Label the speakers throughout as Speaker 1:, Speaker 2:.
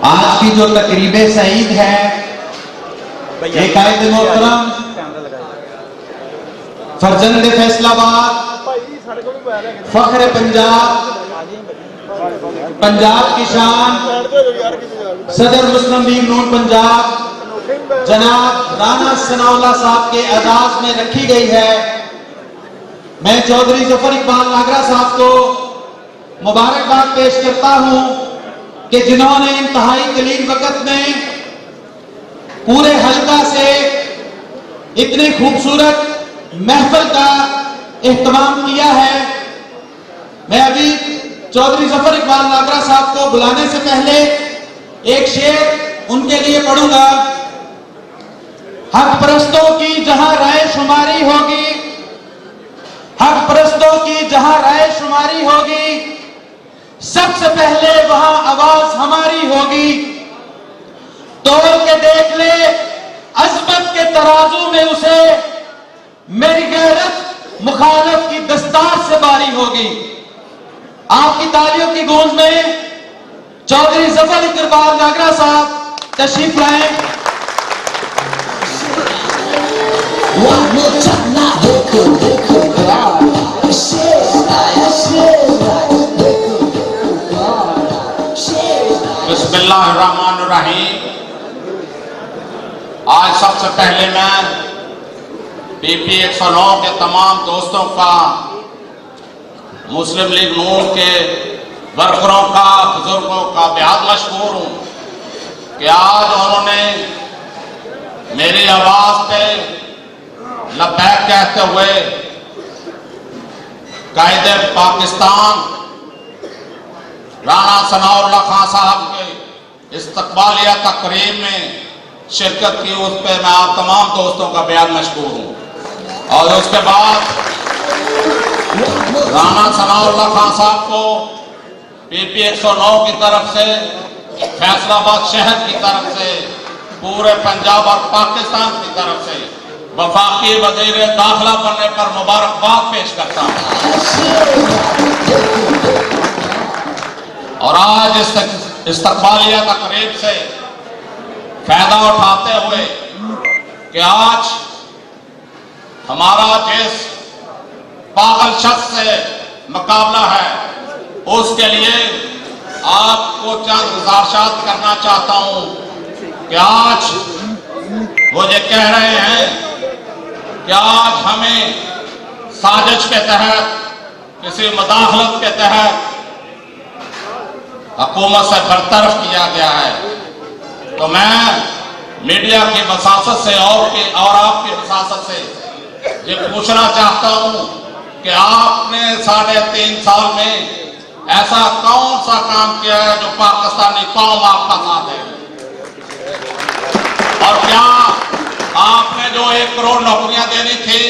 Speaker 1: آج کی جو تقریب سعید ہے یہ قائد محترم فرزند فیصل آباد فخر پنجاب پنجاب کی شان صدر مسلم لیگ نون پنجاب جناب رانا ثناء اللہ صاحب کے اعزاز میں رکھی گئی ہے۔ میں چودھری ظفر اقبال ناگرہ صاحب کو مبارکباد پیش کرتا ہوں کہ جنہوں نے انتہائی قلیل وقت میں پورے حلقہ سے اتنی خوبصورت محفل کا اہتمام کیا ہے۔ میں ابھی چودھری ظفر اقبال ناگرہ صاحب کو بلانے سے پہلے ایک شعر ان کے لیے پڑھوں گا۔ حق پرستوں کی جہاں رائے شماری ہوگی، حق پرستوں کی جہاں رائے شماری ہوگی، سب سے پہلے وہاں آواز ہماری ہوگی۔ تول کے دیکھ لے عظمت کے ترازو میں اسے، میری غیرت مخالف کی دستار سے باری ہوگی۔ آپ کی تالیوں کی گونج میں چودھری ظفر اقبال ناگرہ صاحب تشریف لائیں۔
Speaker 2: بسم اللہ الرحمن الرحیم۔ آج سب سے پہلے میں پی پی 109 کے تمام دوستوں کا، مسلم لیگ نون کے ورکروں کا، بزرگوں کا بہت مشکور ہوں کہ آج انہوں نے میری آواز پہ لبیک کہتے ہوئے قائد پاکستان رانا ثناء اللہ خان صاحب کے استقبالیہ تقریب میں شرکت کی۔ اس پہ میں آپ تمام دوستوں کا بیان مشکور ہوں۔ اور اس کے بعد رانا ثناء اللہ خان صاحب کو پی پی 109 کی طرف سے، فیصل آباد شہر کی طرف سے، پورے پنجاب اور پاکستان کی طرف سے وفاقی وزیر داخلہ بننے پر مبارکباد پیش کرتا ہوں۔ اور آج اس استقبالیہ تقریب سے فائدہ اٹھاتے ہوئے کہ آج ہمارا جس پاگل شخص سے مقابلہ ہے، اس کے لیے آپ کو چند گزارشات کرنا چاہتا ہوں کہ آج وہ یہ کہہ رہے ہیں کہ آج ہمیں سازش کے تحت، کسی مداخلت کے تحت حکومت سے برطرف کیا گیا ہے۔ تو میں میڈیا کی وساطت سے اور آپ کی وساطت سے یہ پوچھنا چاہتا ہوں کہ آپ نے 3.5 سال میں ایسا کون سا کام کیا ہے جو پاکستانی قوم آپ کا ساتھ ہے؟ اور کیا آپ نے جو 1 کروڑ نوکریاں دینی تھی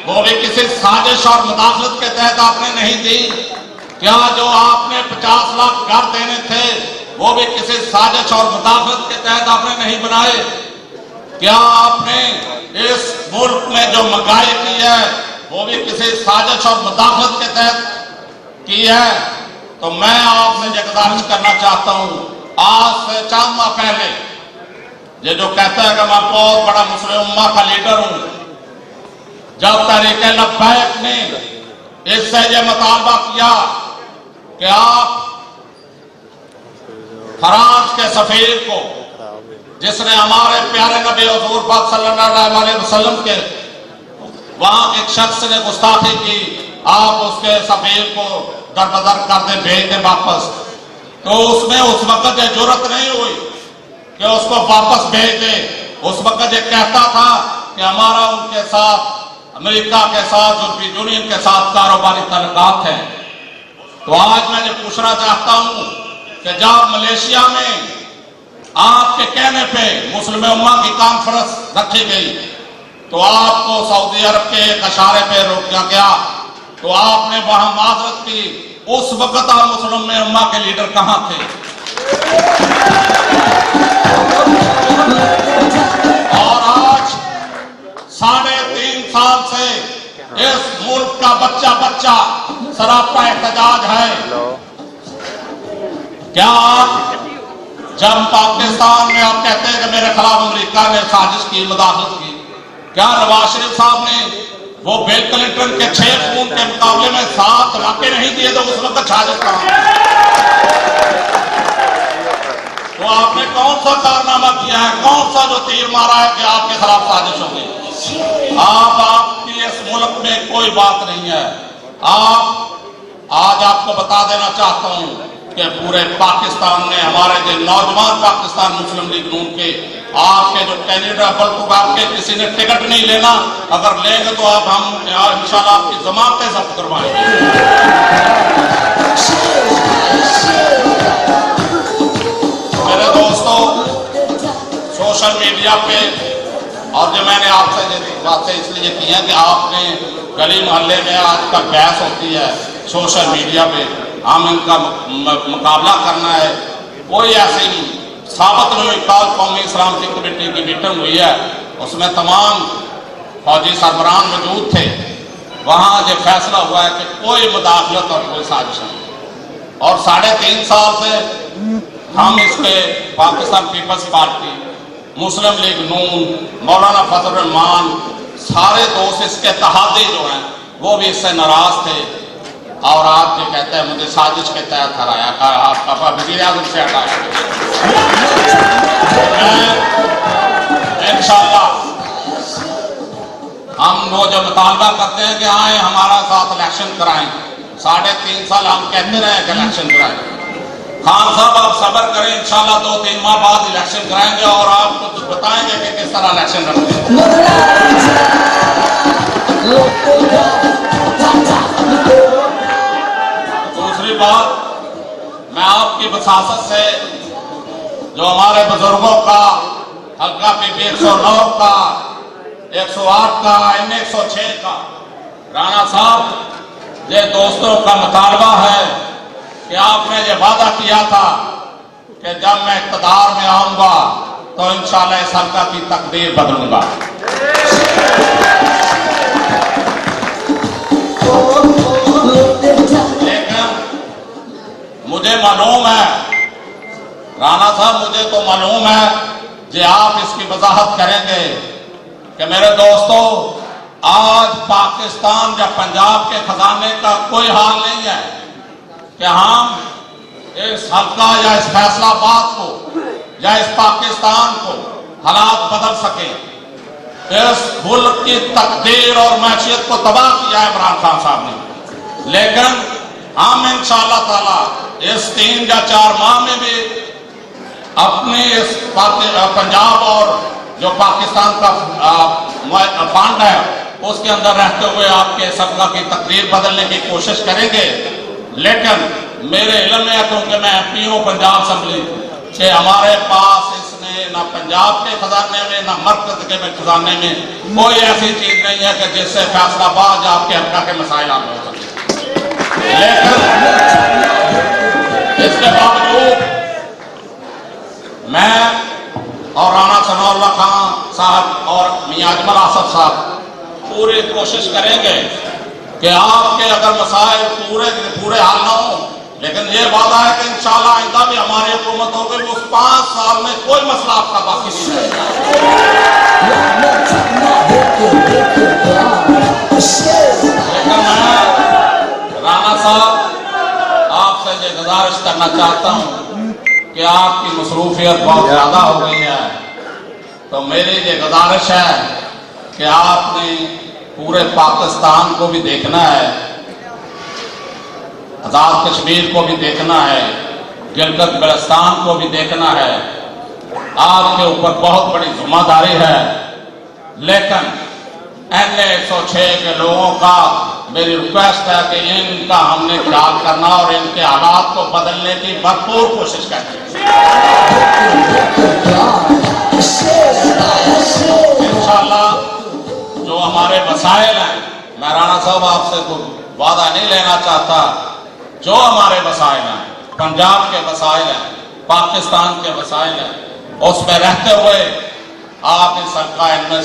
Speaker 2: وہ بھی کسی سازش اور مداخلت کے تحت آپ نے نہیں دی؟ کیا جو آپ نے 50 لاکھ گھر دینے تھے وہ بھی کسی سازش اور مداخلت کے تحت آپ نے نہیں بنائے؟ کیا آپ نے اس ملک میں جو مہنگائی کی ہے وہ بھی کسی سازش اور مداخلت کے تحت کی ہے؟ تو میں آپ سے یہ گزارش کرنا چاہتا ہوں، آج سے چند ماہ پہلے یہ جو کہتا ہے کہ میں بہت بڑا مسلم امہ کا لیڈر ہوں، جب تحریک لبیک نے اس سے یہ مطالبہ کیا کہ آپ فرانس کے سفیر کو، جس نے ہمارے پیارے نبی حضور پاک صلی اللہ علیہ وسلم کے وہاں ایک شخص نے گستاخی کی، آپ اس کے سفیر کو دربدر کر دیں، بھیج دیں واپس. تو اس میں اس وقت یہ جرت نہیں ہوئی کہ اس کو واپس بھیج دے. اس وقت یہ کہتا تھا کہ ہمارا ان کے ساتھ، امریکہ کے ساتھ، یورپی یونین کے ساتھ کاروباری تعلقات ہیں. تو آج میں یہ پوچھنا چاہتا ہوں کہ جب ملیشیا میں آپ کے کہنے پہ مسلم امہ کی کانفرنس رکھی گئی تو آپ کو سعودی عرب کے ایک اشارے پہ روکا گیا، تو آپ نے وہاں معذرت کی. اس وقت آپ مسلم امہ کے لیڈر کہاں تھے؟ اور آج 3.5 سال سے اس ملک کا بچہ سراپا احتجاج ہے. کیا آپ جب پاکستان میں آپ کہتے ہیں کہ میرے خلاف امریکہ نے سازش کی، مداخلت کی، کیا نواز شریف صاحب نے وہ بل کلنٹن کے 6 خون کے مقابلے میں 7 دھماکے نہیں دیے تو اس وقت سازش کہاں؟ تو آپ نے کون سا کارنامہ کیا ہے، کون سا جو تیر مارا ہے کہ آپ کے خلاف سازش ہو گئی؟ آپ کی اس ملک میں کوئی بات نہیں ہے. آج آپ کو بتا دینا چاہتا ہوں کہ پورے پاکستان میں ہمارے جو نوجوان پاکستان مسلم لیگ نون کے آپ کے جو کینڈیڈیٹ بلکہ آپ کے کسی نے ٹکٹ نہیں لینا، اگر لیں گے تو ہم انشاءاللہ آپ کی ضمانتیں ضبط کروائیں گے. میرے دوستوں، سوشل میڈیا پہ، اور جو میں نے آپ سے یہ باتیں اس لیے کی ہیں کہ آپ نے گلی محلے میں آج تک بحث ہوتی ہے سوشل میڈیا پہ، ہم ان کا مقابلہ کرنا ہے، کوئی ایسے ہی ثابت نہیں ہوئی. کل قومی سلامتی کمیٹی کی میٹنگ ہوئی ہے، اس میں تمام فوجی سربراہان موجود تھے. وہاں یہ فیصلہ ہوا ہے کہ کوئی مداخلت اور کوئی سازش نہیں. اور 3.5 سال سے ہم اس کے پاکستان پیپلز پارٹی، مسلم لیگ نون، مولانا فضل الرحمان، سارے دوست اس کے اتحادی جو ہیں وہ بھی اس سے ناراض تھے. اور آپ یہ کہتے ہیں مجھے سازش کے تحت ہرایا، آپ کا وزیر اعظم سے ہٹایا. انشاءاللہ ہم وہ جو مطالبہ کرتے ہیں کہ آئیں ہمارا ساتھ الیکشن کرائیں، 3.5 سال ہم کہتے رہے کہ الیکشن کرائیں. خان صاحب آپ صبر کریں، انشاءاللہ 2-3 ماہ بعد الیکشن کرائیں گے اور آپ کچھ بتائیں گے کہ کس طرح الیکشن رکھتے ہیں. دوسری بات، میں آپ کی وساست سے جو ہمارے بزرگوں کا حلقہ پی پی 109 کا، 108 کا، N106 کا، رانا صاحب، یہ دوستوں کا مطالبہ ہے کہ آپ نے یہ وعدہ کیا تھا کہ جب میں اقتدار میں آؤں گا تو انشاءاللہ اس حلقہ کی تقدیر بدلوں گا. لیکن مجھے معلوم ہے رانا صاحب، مجھے تو معلوم ہے کہ آپ اس کی وضاحت کریں گے کہ میرے دوستو، آج پاکستان یا پنجاب کے خزانے کا کوئی حال نہیں ہے کہ ہم اس حلقہ یا اس فیصلہ باد کو یا اس پاکستان کو حالات بدل سکیں. اس ملک کی تقدیر اور معیشت کو تباہ کیا ہے عمران خان صاحب نے، لیکن ہم انشاءاللہ تعالی اس 3 یا 4 ماہ میں بھی اپنے اس پنجاب اور جو پاکستان کا فنڈ ہے اس کے اندر رہتے ہوئے آپ کے حلقہ کی تقدیر بدلنے کی کوشش کریں گے. لیکن میرے علم میں ہے، کیونکہ میں ایم پی ہوں پنجاب اسمبلی، کہ ہمارے پاس اس نے نہ پنجاب کے خزانے میں نہ مرکز کے خزانے میں کوئی ایسی چیز نہیں ہے کہ جس سے فیصلہ باز آپ کے حلقہ کے مسائل حل ہو سکے. لیکن اس کے باوجود میں اور رانا ثناء اللہ خان صاحب اور میاں اجمل آصف صاحب پوری کوشش کریں گے کہ آپ کے اگر مسائل پورے حل نہ ہوں لیکن یہ وعدہ ہے کہ انشاءاللہ آئندہ بھی ہماری حکومت ہوگی، اس 5 سال میں کوئی مسئلہ آپ کا باقی نہیں رہے گا۔ لیکن میں رانا صاحب آپ سے یہ گزارش کرنا چاہتا ہوں کہ آپ کی مصروفیت بہت زیادہ ہو گئی ہے، تو میری یہ گزارش ہے کہ آپ نے پورے پاکستان کو بھی دیکھنا ہے، آزاد کشمیر کو بھی دیکھنا ہے، گلگت بلتستان کو بھی دیکھنا ہے۔ آپ کے اوپر بہت بڑی ذمہ داری ہے، لیکن NA 106 کے لوگوں کا میری ریکویسٹ ہے کہ ان کا ہم نے خیال کرنا اور ان کے حالات کو بدلنے کی بھرپور کوشش کرنی۔ انشاءاللہ جو ہمارے مسائل ہیں، میں رانا صاحب آپ سے کوئی وعدہ نہیں لینا چاہتا، جو ہمارے مسائل ہیں، پنجاب کے مسائل ہیں، پاکستان کے مسائل ہیں، اس میں رہتے ہوئے آپ اس حلقہ NA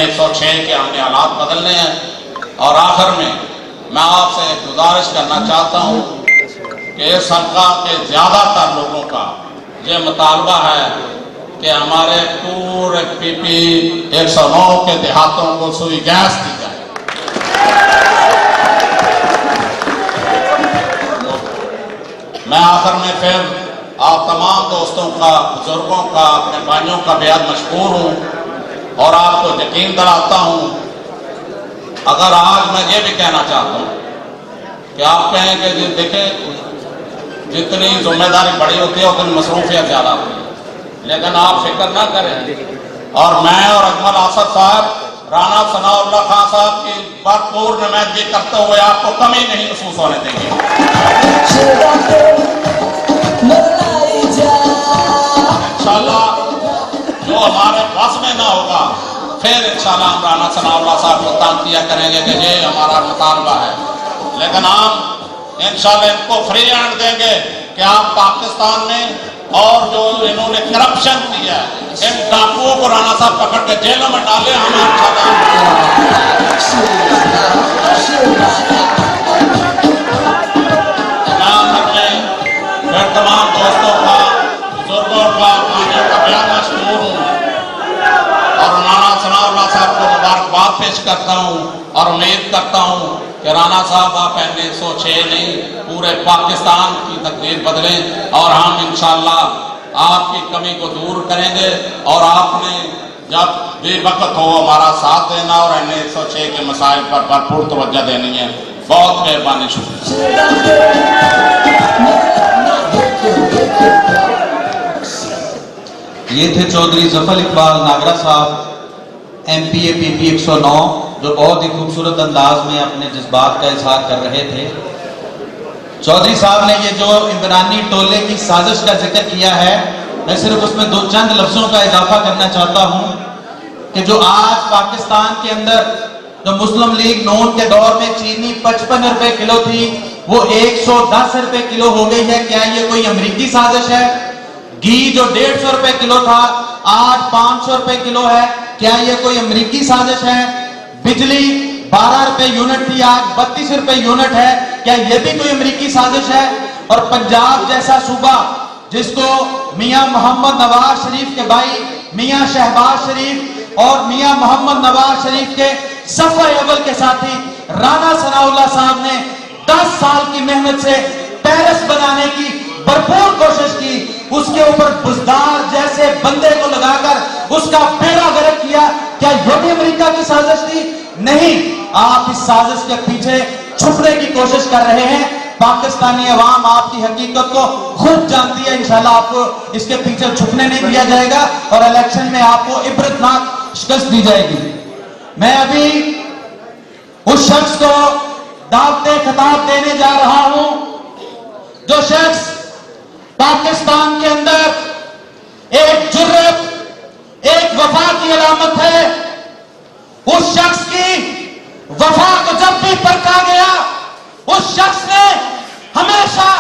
Speaker 2: 106 کے ہم نے حالات بدلنے ہیں۔ اور آخر میں آپ سے ایک گزارش کرنا چاہتا ہوں کہ اس حلقہ کے زیادہ تر لوگوں کا یہ مطالبہ ہے کہ ہمارے پورے PP 109 کے دیہاتوں کو سوئی گیس دی جائے۔ میں آخر میں پھر آپ تمام دوستوں کا، بزرگوں کا، اپنے بھائیوں کا بےحد مشکور ہوں اور آپ کو یقین دلاتا ہوں، اگر آج میں یہ بھی کہنا چاہتا ہوں کہ آپ کہیں کہ دیکھیں جتنی ذمہ داری بڑی ہوتی ہے اتنی مصروفیت زیادہ ہوتی ہے، لیکن آپ فکر نہ کریں، اور میں اور اجمل آصف صاحب رانا ثناء اللہ خان صاحب کی بھرپور نمائندگی کرتے ہوئے آپ کو کمی نہیں محسوس ہونے دیں گے۔ انشاءاللہ جو ہمارے بس میں نہ ہوگا پھر انشاءاللہ ہم رانا ثناء اللہ صاحب کو تانگ کیا کریں گے کہ یہ ہمارا مطالبہ ہے، لیکن ہم انشاءاللہ ان کو فری ہینڈ دیں گے کہ آپ پاکستان میں اور جو انہوں نے کرپشن کیا ہے ان ڈاکوؤں کو رانا صاحب پکڑ کے جیلوں میں ڈالے، ہم میں تمام دوستوں کا، بزرگوں کا، بھائیوں کا بہت مشکور ہوں اور رانا ثناء اللہ صاحب کو مبارکباد پیش کرتا ہوں اور امید کرتا ہوں کہ رانا صاحب آپ NA 106 نہیں پورے پاکستان کی تقدیر بدلیں اور ہم انشاءاللہ آپ کی کمی کو دور کریں گے، اور آپ نے جب بھی وقت ہو ہمارا ساتھ دینا اور NA 106 کے مسائل پر بھرپور توجہ دینی ہے۔ بہت مہربانی، شکریہ۔
Speaker 1: یہ تھے چودھری ظفر اقبال ناگرہ صاحب MPA PP 109 جو بہت ہی خوبصورت انداز میں اپنے جذبات کا اظہار کر رہے تھے۔ چودھری صاحب نے یہ جو عمرانی ٹولے کی سازش کا ذکر کیا ہے، میں صرف اس میں دو چند لفظوں کا اضافہ کرنا چاہتا ہوں کہ جو آج پاکستان کے اندر جو مسلم لیگ نون کے دور میں چینی 55 روپے کلو تھی وہ 110 روپے کلو ہو گئی ہے، کیا یہ کوئی امریکی سازش ہے؟ گھی جو 150 روپے کلو تھا آج 500 روپے کلو ہے، کیا یہ کوئی امریکی سازش ہے؟ بجلی 12 روپے یونٹ تھی آج 32 روپے یونٹ ہے، کیا یہ بھی کوئی امریکی سازش ہے؟ اور پنجاب جیسا صوبہ جس کو میاں محمد نواز شریف کے بھائی میاں شہباز شریف اور میاں محمد نواز شریف کے صفحہ اول کے ساتھی رانا ثناء اللہ صاحب نے 10 سال کی محنت سے پیرس بنانے کی بھرپور کوشش کی، اس کے اوپر بزدار جیسے بندے کو لگا کر اس کا بیڑا غرق کیا، کیا یہ بھی امریکہ کی سازش تھی؟ نہیں، آپ اس سازش کے پیچھے چھپنے کی کوشش کر رہے ہیں۔ پاکستانی عوام آپ کی حقیقت کو خود جانتی ہے، انشاءاللہ آپ کو اس کے پیچھے چھپنے نہیں دیا جائے گا اور الیکشن میں آپ کو عبرتناک شکست دی جائے گی۔ میں ابھی اس شخص کو دعوت خطاب دینے جا رہا ہوں جو شخص پاکستان کے اندر ایک جرت، ایک وفا کی علامت ہے، اس شخص کی وفا کو جب بھی پرکھا گیا اس شخص نے ہمیشہ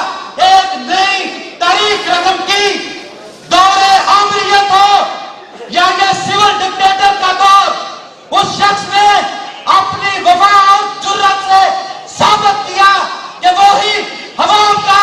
Speaker 1: ایک نئی تاریخ رقم کی، دور آمریت ہو یا یہ سول ڈکٹیٹر کا دور، اس شخص نے اپنی وفا اور جرت سے ثابت کیا کہ وہی عوام کا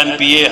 Speaker 3: MPA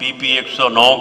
Speaker 3: PP 109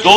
Speaker 3: 2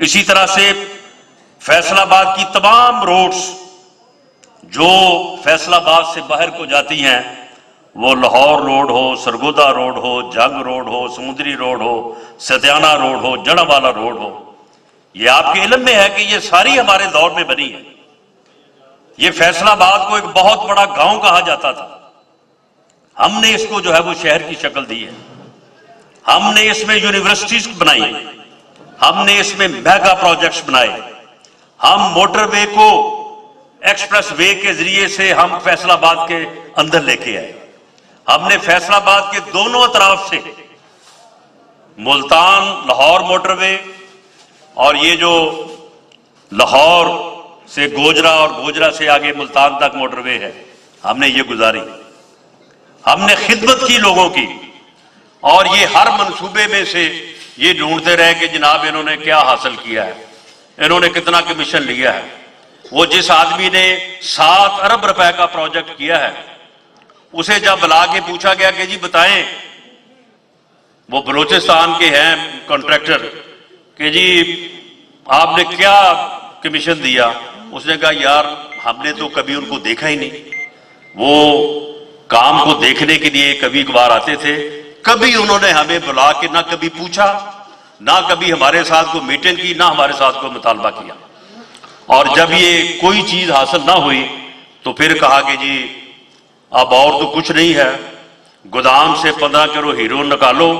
Speaker 3: اسی طرح سے فیصل آباد کی تمام روڈز جو فیصل آباد سے باہر کو جاتی ہیں، وہ لاہور روڈ ہو، سرگودا روڈ ہو، جنگ روڈ ہو، سمندری روڈ ہو، ستیانہ روڈ ہو، جڑا والا روڈ ہو، یہ آپ کے علم میں ہے کہ یہ ساری ہمارے دور میں بنی ہے۔ یہ فیصل آباد کو ایک بہت بڑا گاؤں کہا جاتا تھا، ہم نے اس کو جو ہے وہ شہر کی شکل دی ہے، ہم نے اس میں یونیورسٹیز بنائی، ہم نے اس میں میگا پروجیکٹس بنائے، ہم موٹر وے کو ایکسپریس وے کے ذریعے سے ہم فیصل آباد کے اندر لے کے آئے، ہم نے فیصل آباد کے دونوں اطراف سے ملتان لاہور موٹر وے اور یہ جو لاہور سے گوجرا اور گوجرا سے آگے ملتان تک موٹر وے ہے، ہم نے یہ گزاری، ہم نے خدمت کی لوگوں کی، اور یہ ہر منصوبے میں سے یہ ڈھونڈتے رہے کہ جناب انہوں نے کیا حاصل کیا ہے، انہوں نے کتنا کمیشن لیا ہے۔ وہ جس آدمی نے 7 ارب روپے کا پروجیکٹ کیا ہے، اسے جب بلا کے پوچھا گیا کہ جی بتائیں، وہ بلوچستان کے ہیں کانٹریکٹر، کہ جی آپ نے کیا کمیشن دیا، اس نے کہا یار ہم نے تو کبھی ان کو دیکھا ہی نہیں، وہ کام کو دیکھنے کے لیے کبھی کبھار آتے تھے، کبھی انہوں نے ہمیں بلا کے نہ کبھی پوچھا، نہ کبھی ہمارے ساتھ کوئی میٹنگ کی، نہ ہمارے ساتھ کوئی مطالبہ کیا، اور جب یہ کوئی چیز حاصل نہ ہوئی تو پھر کہا کہ جی اب اور تو کچھ نہیں ہے، گودام سے 15 کلو ہیروئن نکالو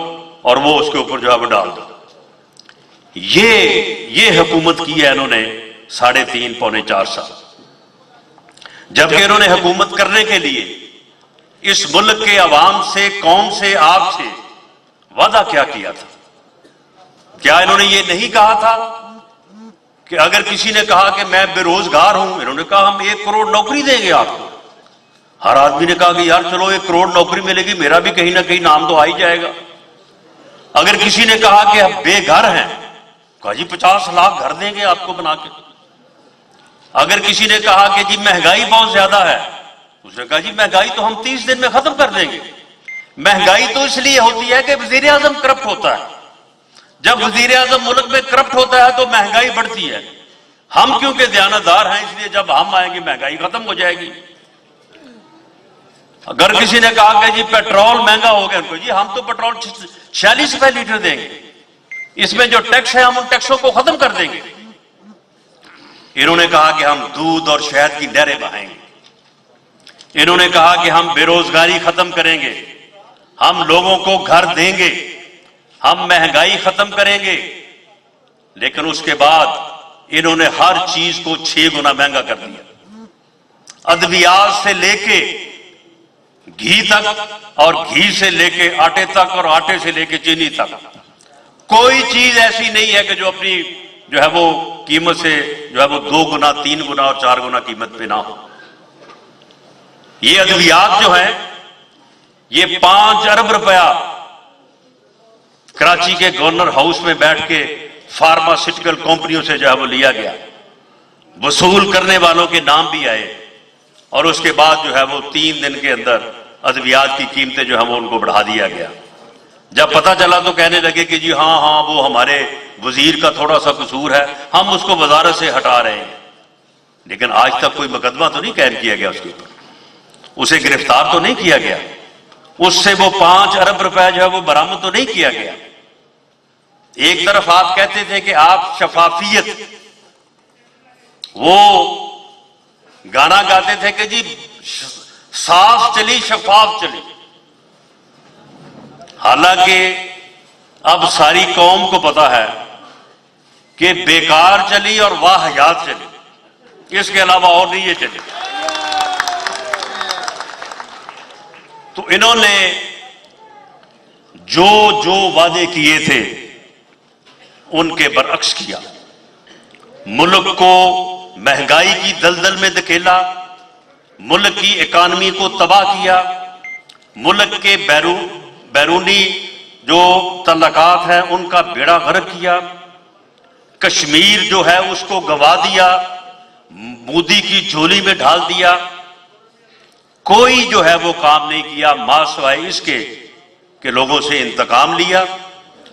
Speaker 3: اور وہ اس کے اوپر جو ہے وہ ڈال دو۔ یہ حکومت کی ہے انہوں نے 3.5 پونے 4 سال، جبکہ انہوں نے حکومت کرنے کے لیے اس ملک کے عوام سے، قوم سے، آپ سے وعدہ کیا کیا تھا؟ کیا انہوں نے یہ نہیں کہا تھا کہ اگر کسی نے کہا کہ میں بے روزگار ہوں، انہوں نے کہا ہم 1 کروڑ نوکری دیں گے آپ کو؟ ہر آدمی نے کہا کہ یار چلو 1 کروڑ نوکری ملے گی، میرا بھی کہیں نہ کہیں نام تو آ ہی جائے گا۔ اگر کسی نے کہا کہ ہم بے گھر ہیں، کہا جی 50 لاکھ گھر دیں گے آپ کو بنا کے۔ اگر کسی نے کہا کہ جی مہنگائی بہت زیادہ ہے، اس نے کہا جی مہنگائی تو ہم 30 دن میں ختم کر دیں گے۔ مہنگائی تو اس لیے ہوتی ہے کہ وزیر اعظم کرپٹ ہوتا ہے، جب وزیر اعظم ملک میں کرپٹ ہوتا ہے تو مہنگائی بڑھتی ہے۔ ہم کیونکہ دیانتدار ہیں، اس لیے جب ہم آئیں گے مہنگائی ختم ہو جائے گی۔ اگر کسی نے کہا کہ جی پیٹرول مہنگا ہو گیا، ان کو جی ہم تو پیٹرول 46 روپے لیٹر دیں گے، اس میں جو ٹیکس ہے ہم ان ٹیکسوں کو ختم کر دیں گے۔ انہوں نے کہا کہ ہم دودھ اور شہد کی نہریں بہائیں گے، انہوں نے کہا کہ ہم بے روزگاری ختم کریں گے، ہم لوگوں کو گھر دیں گے، ہم مہنگائی ختم کریں گے، لیکن اس کے بعد انہوں نے ہر چیز کو 6 گنا مہنگا کر دیا، ادویات سے لے کے گھی تک، اور گھی سے لے کے آٹے تک، اور آٹے سے لے کے چینی تک، کوئی چیز ایسی نہیں ہے کہ جو اپنی جو ہے وہ قیمت سے جو ہے وہ 2 گنا 3 گنا اور 4 گنا قیمت پہ نہ ہو۔ یہ ادویات جو ہیں یہ 5 ارب روپیہ کراچی کے گورنر ہاؤس میں بیٹھ کے فارماسیوٹیکل کمپنیوں سے جو ہے وہ لیا گیا، وصول کرنے والوں کے نام بھی آئے، اور اس کے بعد جو ہے وہ 3 دن کے اندر ادویات کی قیمتیں جو ہے وہ ان کو بڑھا دیا گیا۔ جب پتہ چلا تو کہنے لگے کہ جی ہاں وہ ہمارے وزیر کا تھوڑا سا قصور ہے، ہم اس کو وزارت سے ہٹا رہے ہیں، لیکن آج تک کوئی مقدمہ تو نہیں قائم کیا گیا اس کے اوپر، اسے گرفتار تو نہیں کیا گیا، اس سے وہ 5 ارب روپے جو ہے وہ برآمد تو نہیں کیا گیا۔ ایک طرف آپ کہتے تھے کہ آپ شفافیت، وہ گانا گاتے تھے کہ جی صاف چلی شفاف چلی، حالانکہ اب ساری قوم کو پتا ہے کہ بیکار چلی اور واہیات چلی، اس کے علاوہ اور نہیں یہ چلی۔ تو انہوں نے جو وعدے کیے تھے ان کے برعکس کیا، ملک کو مہنگائی کی دلدل میں دھکیلا، ملک کی اکانومی کو تباہ کیا، ملک کے بیرونی جو تعلقات ہیں ان کا بیڑا غرق کیا، کشمیر جو ہے اس کو گنوا دیا، مودی کی جھولی میں ڈال دیا، کوئی جو ہے وہ کام نہیں کیا ماں سوائے اس کے کہ لوگوں سے انتقام لیا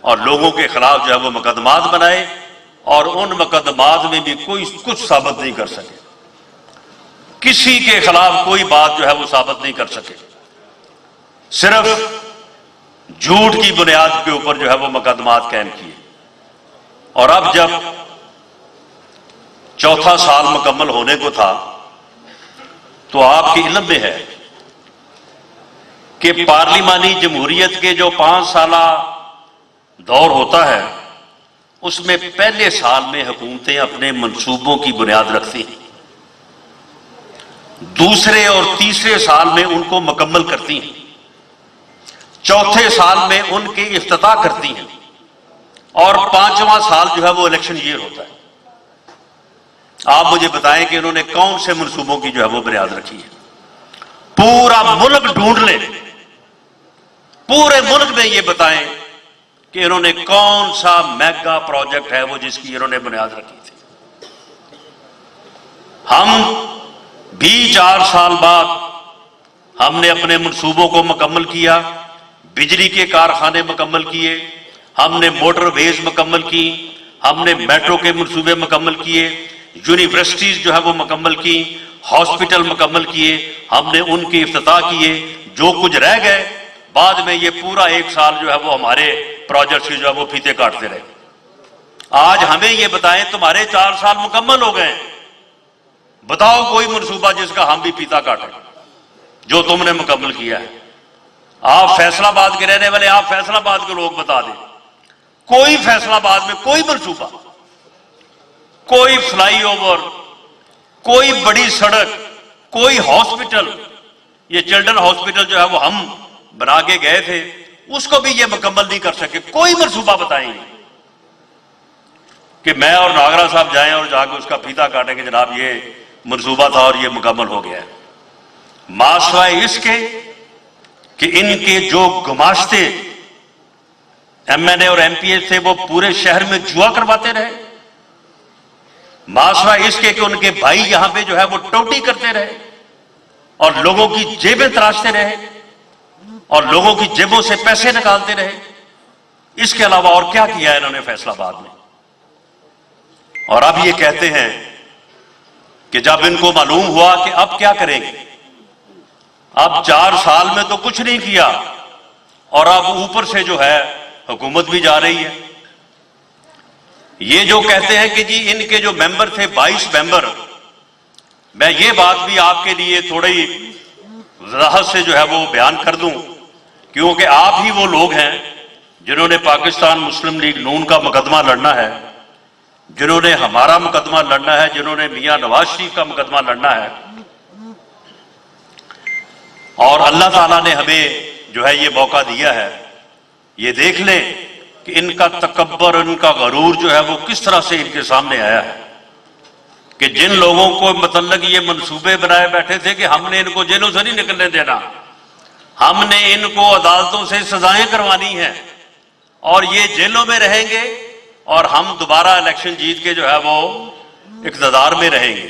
Speaker 3: اور لوگوں کے خلاف جو ہے وہ مقدمات بنائے اور ان مقدمات میں بھی کوئی کچھ ثابت نہیں کر سکے، کسی کے خلاف کوئی بات جو ہے وہ ثابت نہیں کر سکے، صرف جھوٹ کی بنیاد کے اوپر جو ہے وہ مقدمات قائم کیے۔ اور اب جب چوتھا سال مکمل ہونے کو تھا تو آپ کے علم میں ہے کہ پارلیمانی جمہوریت کے جو 5 سالہ دور ہوتا ہے اس میں پہلے سال میں حکومتیں اپنے منصوبوں کی بنیاد رکھتی ہیں، دوسرے اور تیسرے سال میں ان کو مکمل کرتی ہیں، چوتھے سال میں ان کی افتتاح کرتی ہیں، اور 5واں سال جو ہے وہ الیکشن ایئر ہوتا ہے۔ آپ مجھے بتائیں کہ انہوں نے کون سے منصوبوں کی جو ہے وہ بنیاد رکھی ہے؟ پورا ملک ڈھونڈ لیں، پورے ملک میں یہ بتائیں کہ انہوں نے کون سا میگا پروجیکٹ ہے وہ جس کی انہوں نے بنیاد رکھی تھی۔ ہم بھی 4 سال بعد ہم نے اپنے منصوبوں کو مکمل کیا، بجلی کے کارخانے مکمل کیے، ہم نے موٹر ویز مکمل کی، ہم نے میٹرو کے منصوبے مکمل کیے، یونیورسٹیز جو ہے وہ مکمل کی، ہاسپٹل مکمل کیے، ہم نے ان کی افتتاح کیے۔ جو کچھ رہ گئے بعد میں یہ پورا 1 سال جو ہے وہ ہمارے پروجیکٹس کی جو ہے وہ پھیتے کاٹتے رہے۔ آج ہمیں یہ بتائیں تمہارے 4 سال مکمل ہو گئے، بتاؤ کوئی منصوبہ جس کا ہم بھی پھیتا کاٹیں جو تم نے مکمل کیا ہے۔ آپ فیصلہ آباد کے رہنے والے، آپ فیصلہ آباد کے لوگ بتا دیں، کوئی فیصلہ آباد میں کوئی منصوبہ، کوئی فلائی اوور، کوئی بڑی سڑک، کوئی ہاسپٹل، یہ چلڈرن ہاسپٹل جو ہے وہ ہم بنا کے گئے تھے اس کو بھی یہ مکمل نہیں کر سکے۔ کوئی منصوبہ بتائیں گے کہ میں اور ناگرہ صاحب جائیں اور جا کے اس کا پھیتا کاٹیں کہ جناب یہ منصوبہ تھا اور یہ مکمل ہو گیا ہے۔ ماسوائے اس کے کہ ان کے جو گماشتے ایم این اے اور ایم پی اے تھے وہ پورے شہر میں جوا کرواتے رہے، ماسوائے اس کے کہ ان کے بھائی یہاں پہ جو ہے وہ ٹوٹی کرتے رہے اور لوگوں کی جیبیں تراشتے رہے اور لوگوں کی جیبوں سے پیسے نکالتے رہے۔ اس کے علاوہ اور کیا کیا ہے انہوں نے فیصلہ آباد میں؟ اور اب یہ کہتے ہیں کہ جب ان کو معلوم ہوا کہ اب کیا کریں گے، اب 4 سال میں تو کچھ نہیں کیا اور اب اوپر سے جو ہے حکومت بھی جا رہی ہے۔ یہ جو کہتے ہیں کہ جی ان کے جو ممبر تھے 22 ممبر، میں یہ بات بھی آپ کے لیے تھوڑی وضاحت سے جو ہے وہ بیان کر دوں، کیونکہ آپ ہی وہ لوگ ہیں جنہوں نے پاکستان مسلم لیگ نون کا مقدمہ لڑنا ہے، جنہوں نے ہمارا مقدمہ لڑنا ہے، جنہوں نے میاں نواز شریف کا مقدمہ لڑنا ہے۔ اور اللہ تعالیٰ نے ہمیں جو ہے یہ موقع دیا ہے۔ یہ دیکھ لیں کہ ان کا تکبر، ان کا غرور جو ہے وہ کس طرح سے ان کے سامنے آیا ہے کہ جن لوگوں کو متعلق یہ منصوبے بنائے بیٹھے تھے کہ ہم نے ان کو جیلوں سے نہیں نکلنے دینا، ہم نے ان کو عدالتوں سے سزائیں کروانی ہیں اور یہ جیلوں میں رہیں گے اور ہم دوبارہ الیکشن جیت کے جو ہے وہ اقتدار میں رہیں گے۔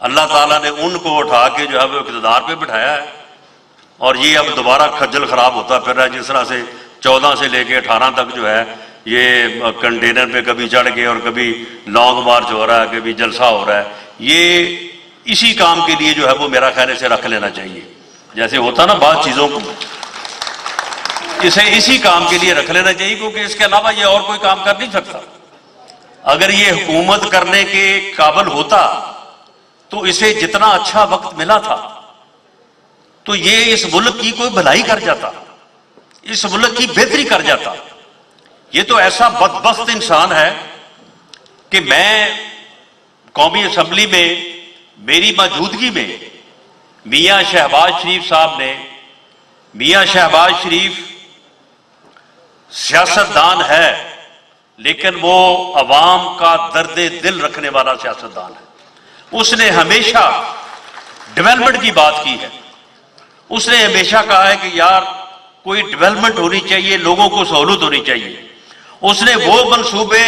Speaker 3: اللہ تعالیٰ نے ان کو اٹھا کے جو ہے وہ اقتدار پہ بٹھایا ہے اور یہ اب دوبارہ کھجل خراب ہوتا پھر رہا ہے، جس طرح سے 14 سے لے کے 18 تک جو ہے یہ کنٹینر پہ کبھی چڑھ کے اور کبھی لانگ مارچ ہو رہا ہے، کبھی جلسہ ہو رہا ہے۔ یہ اسی کام کے لیے جو ہے وہ میرا خیال سے رکھ لینا چاہیے، جیسے ہوتا نا بعض چیزوں کو، اسے اسی کام کے لیے رکھ لینا چاہیے کیونکہ اس کے علاوہ یہ اور کوئی کام کر نہیں سکتا۔ اگر یہ حکومت کرنے کے قابل ہوتا تو اسے جتنا اچھا وقت ملا تھا تو یہ اس ملک کی کوئی بھلائی کر جاتا، اس ملک کی بہتری کر جاتا۔ یہ تو ایسا بدبخت انسان ہے کہ میں قومی اسمبلی میں میری موجودگی میں میاں شہباز شریف صاحب نے، میاں شہباز شریف سیاستدان ہے لیکن وہ عوام کا درد دل رکھنے والا سیاستدان ہے۔ اس نے ہمیشہ ڈیولپمنٹ کی بات کی ہے، اس نے ہمیشہ کہا ہے کہ یار کوئی ڈیولپمنٹ ہونی چاہیے، لوگوں کو سہولت ہونی چاہیے۔ اس نے وہ منصوبے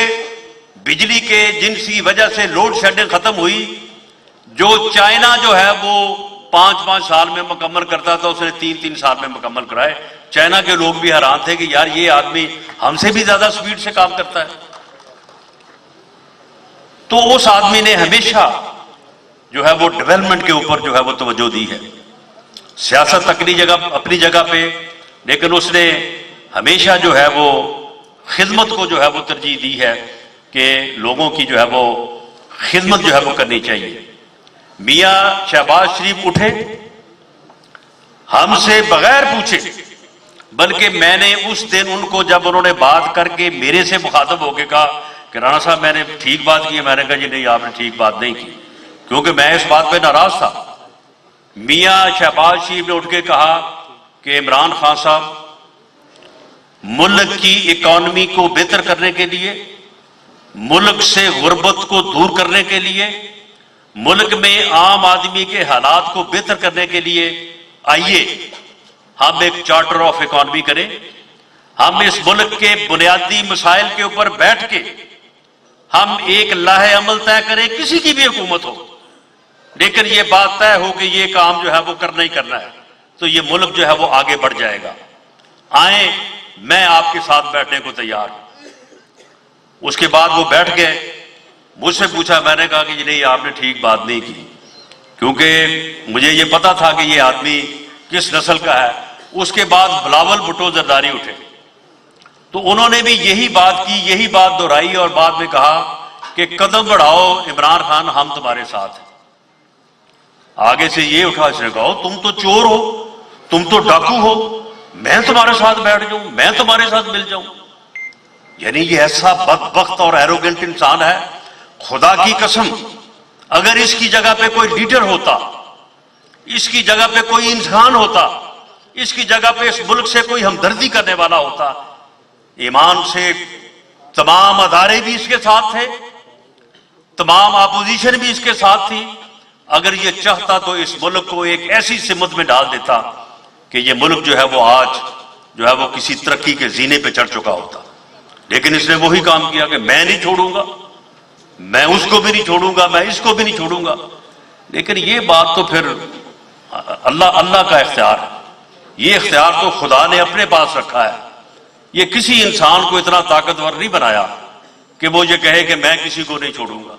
Speaker 3: بجلی کے جن کی وجہ سے لوڈ شیڈنگ ختم ہوئی، جو چائنا جو ہے وہ 5 سال میں مکمل کرتا تھا، اس نے 3 سال میں مکمل کرائے۔ چائنا کے لوگ بھی حیران تھے کہ یار یہ آدمی ہم سے بھی زیادہ سپیڈ سے کام کرتا ہے۔ تو اس آدمی نے ہمیشہ جو ہے وہ ڈیولپمنٹ کے اوپر جو ہے وہ توجہ دی ہے. سیاست اپنی جگہ پہ، لیکن اس نے ہمیشہ جو ہے وہ خدمت کو جو ہے وہ ترجیح دی ہے کہ لوگوں کی جو ہے وہ خدمت جو ہے وہ کرنی چاہیے. میاں شہباز شریف اٹھے، ہم سے بغیر پوچھے، بلکہ میں نے اس دن ان کو جب انہوں نے بات کر کے میرے سے مخاطب ہو کے کہا کہ رانا صاحب میں نے ٹھیک بات کی ہے، میں نے کہا جی نہیں آپ نے ٹھیک بات نہیں کی، کیونکہ میں اس بات پہ ناراض تھا. میاں شہباز شریف نے اٹھ کے کہا کہ عمران خان صاحب ملک کی اکانومی کو بہتر کرنے کے لیے، ملک سے غربت کو دور کرنے کے لیے، ملک میں عام آدمی کے حالات کو بہتر کرنے کے لیے آئیے ہم ایک چارٹر آف اکانومی کریں. ہم اس ملک کے بنیادی مسائل کے اوپر بیٹھ کے ہم ایک لاہ عمل طے کریں، کسی کی بھی حکومت ہو، لیکن یہ بات طے ہو کہ یہ کام جو ہے وہ کرنا ہی کرنا ہے، تو یہ ملک جو ہے وہ آگے بڑھ جائے گا. آئیں، میں آپ کے ساتھ بیٹھنے کو تیار ہوں. اس کے بعد وہ بیٹھ گئے. مجھ سے پوچھا، میں نے کہا کہ نہیں آپ نے ٹھیک بات نہیں کی، کیونکہ مجھے یہ پتا تھا کہ یہ آدمی کس نسل کا ہے. اس کے بعد بلاول بھٹو زرداری اٹھے، تو انہوں نے بھی یہی بات کی، یہی بات دہرائی، اور بعد میں کہا کہ قدم بڑھاؤ عمران خان، ہم تمہارے ساتھ ہیں. آگے سے یہ اٹھا، اس نے کہا تم تو چور ہو، تم تو ڈاکو ہو، میں تمہارے ساتھ بیٹھ جاؤں، میں تمہارے ساتھ مل جاؤں. یعنی یہ ایسا بدبخت اور ایروگنٹ انسان ہے، خدا کی قسم اگر اس کی جگہ پہ کوئی لیڈر ہوتا، اس کی جگہ پہ کوئی انسان ہوتا، اس کی جگہ پہ اس ملک سے کوئی ہمدردی کرنے والا ہوتا، ایمان سے تمام ادارے بھی اس کے ساتھ تھے، تمام اپوزیشن بھی اس کے ساتھ تھی. اگر یہ چاہتا تو اس ملک کو ایک ایسی سمت میں ڈال دیتا کہ یہ ملک جو ہے وہ آج جو ہے وہ کسی ترقی کے زینے پہ چڑھ چکا ہوتا. لیکن اس نے وہی کام کیا کہ میں نہیں چھوڑوں گا، میں اس کو بھی نہیں چھوڑوں گا، میں اس کو بھی نہیں چھوڑوں گا. لیکن یہ بات تو پھر اللہ کا اختیار ہے. یہ اختیار تو خدا نے اپنے پاس رکھا ہے. یہ کسی انسان کو اتنا طاقتور نہیں بنایا کہ وہ یہ کہے کہ میں کسی کو نہیں چھوڑوں گا.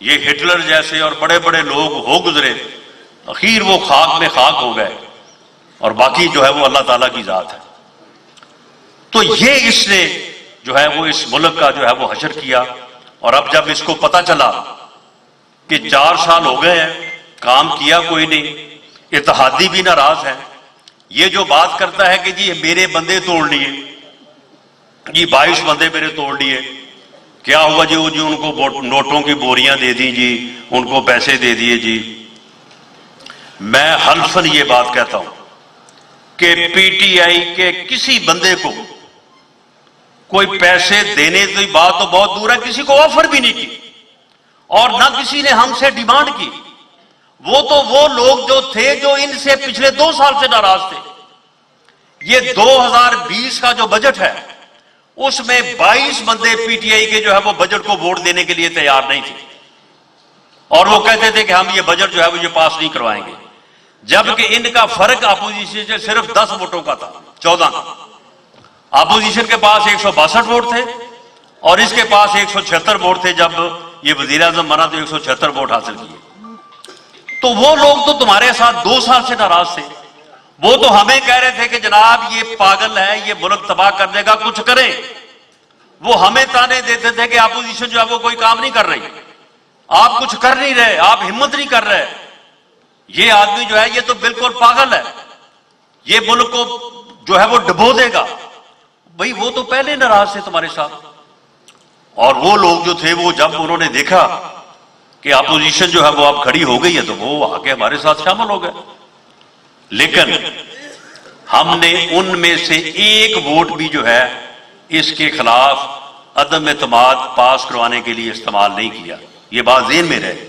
Speaker 3: یہ ہٹلر جیسے اور بڑے بڑے لوگ ہو گزرے، اخیر وہ خاک میں خاک ہو گئے، اور باقی جو ہے وہ اللہ تعالیٰ کی ذات ہے. تو یہ اس نے جو ہے وہ اس ملک کا جو ہے وہ حشر کیا. اور اب جب اس کو پتہ چلا کہ 4 سال ہو گئے ہیں، کام کیا کوئی نہیں، اتحادی بھی ناراض ہیں. یہ جو بات کرتا ہے کہ جی میرے بندے توڑ لیے، جی 22 بندے میرے توڑ لیے، کیا ہوا جی وہ جی ان کو نوٹوں کی بوریاں دے دی جی، ان کو پیسے دے دیے جی. میں حلفاً یہ بات کہتا ہوں کہ پی ٹی آئی کے کسی بندے کو کوئی پیسے دینے کی بات تو بہت دور ہے، کسی کو آفر بھی نہیں کی، اور نہ کسی نے ہم سے ڈیمانڈ کی. وہ تو وہ لوگ جو تھے جو ان سے پچھلے 2 سال سے ناراض تھے. یہ 2020 کا جو بجٹ ہے اس میں 22 بندے پی ٹی آئی کے جو ہے وہ بجٹ کو ووٹ دینے کے لیے تیار نہیں تھے، اور وہ کہتے تھے کہ ہم یہ بجٹ جو ہے وہ یہ پاس نہیں کروائیں گے. جبکہ ان کا فرق اپوزیشن سے صرف 10 ووٹوں کا تھا، 14. اپوزیشن کے پاس 162 ووٹ تھے اور اس کے پاس 176 ووٹ تھے. جب یہ وزیر اعظم بنا تو 176 ووٹ حاصل کیے. تو وہ لوگ تو تمہارے ساتھ 2 سال سے ناراض تھے. وہ تو ہمیں کہہ رہے تھے کہ جناب یہ پاگل ہے، یہ ملک تباہ کرنے کا کچھ کریں. وہ ہمیں تانے دیتے تھے کہ اپوزیشن جو ہے وہ کوئی کام نہیں کر رہی، آپ کچھ کر نہیں رہے، آپ ہمت نہیں کر رہے. یہ آدمی جو ہے یہ تو بالکل پاگل ہے، یہ ملک کو جو ہے وہ ڈبو دے گا. بھئی وہ تو پہلے ناراض تھے تمہارے ساتھ. اور وہ لوگ جو تھے وہ جب انہوں نے دیکھا کہ اپوزیشن جو ہے وہ اب کھڑی ہو گئی ہے تو وہ آ کے ہمارے ساتھ شامل ہو گئے. لیکن ہم نے ان میں سے ایک ووٹ بھی جو ہے اس کے خلاف عدم اعتماد پاس کروانے کے لیے استعمال نہیں کیا. یہ بات ذہن میں رہے.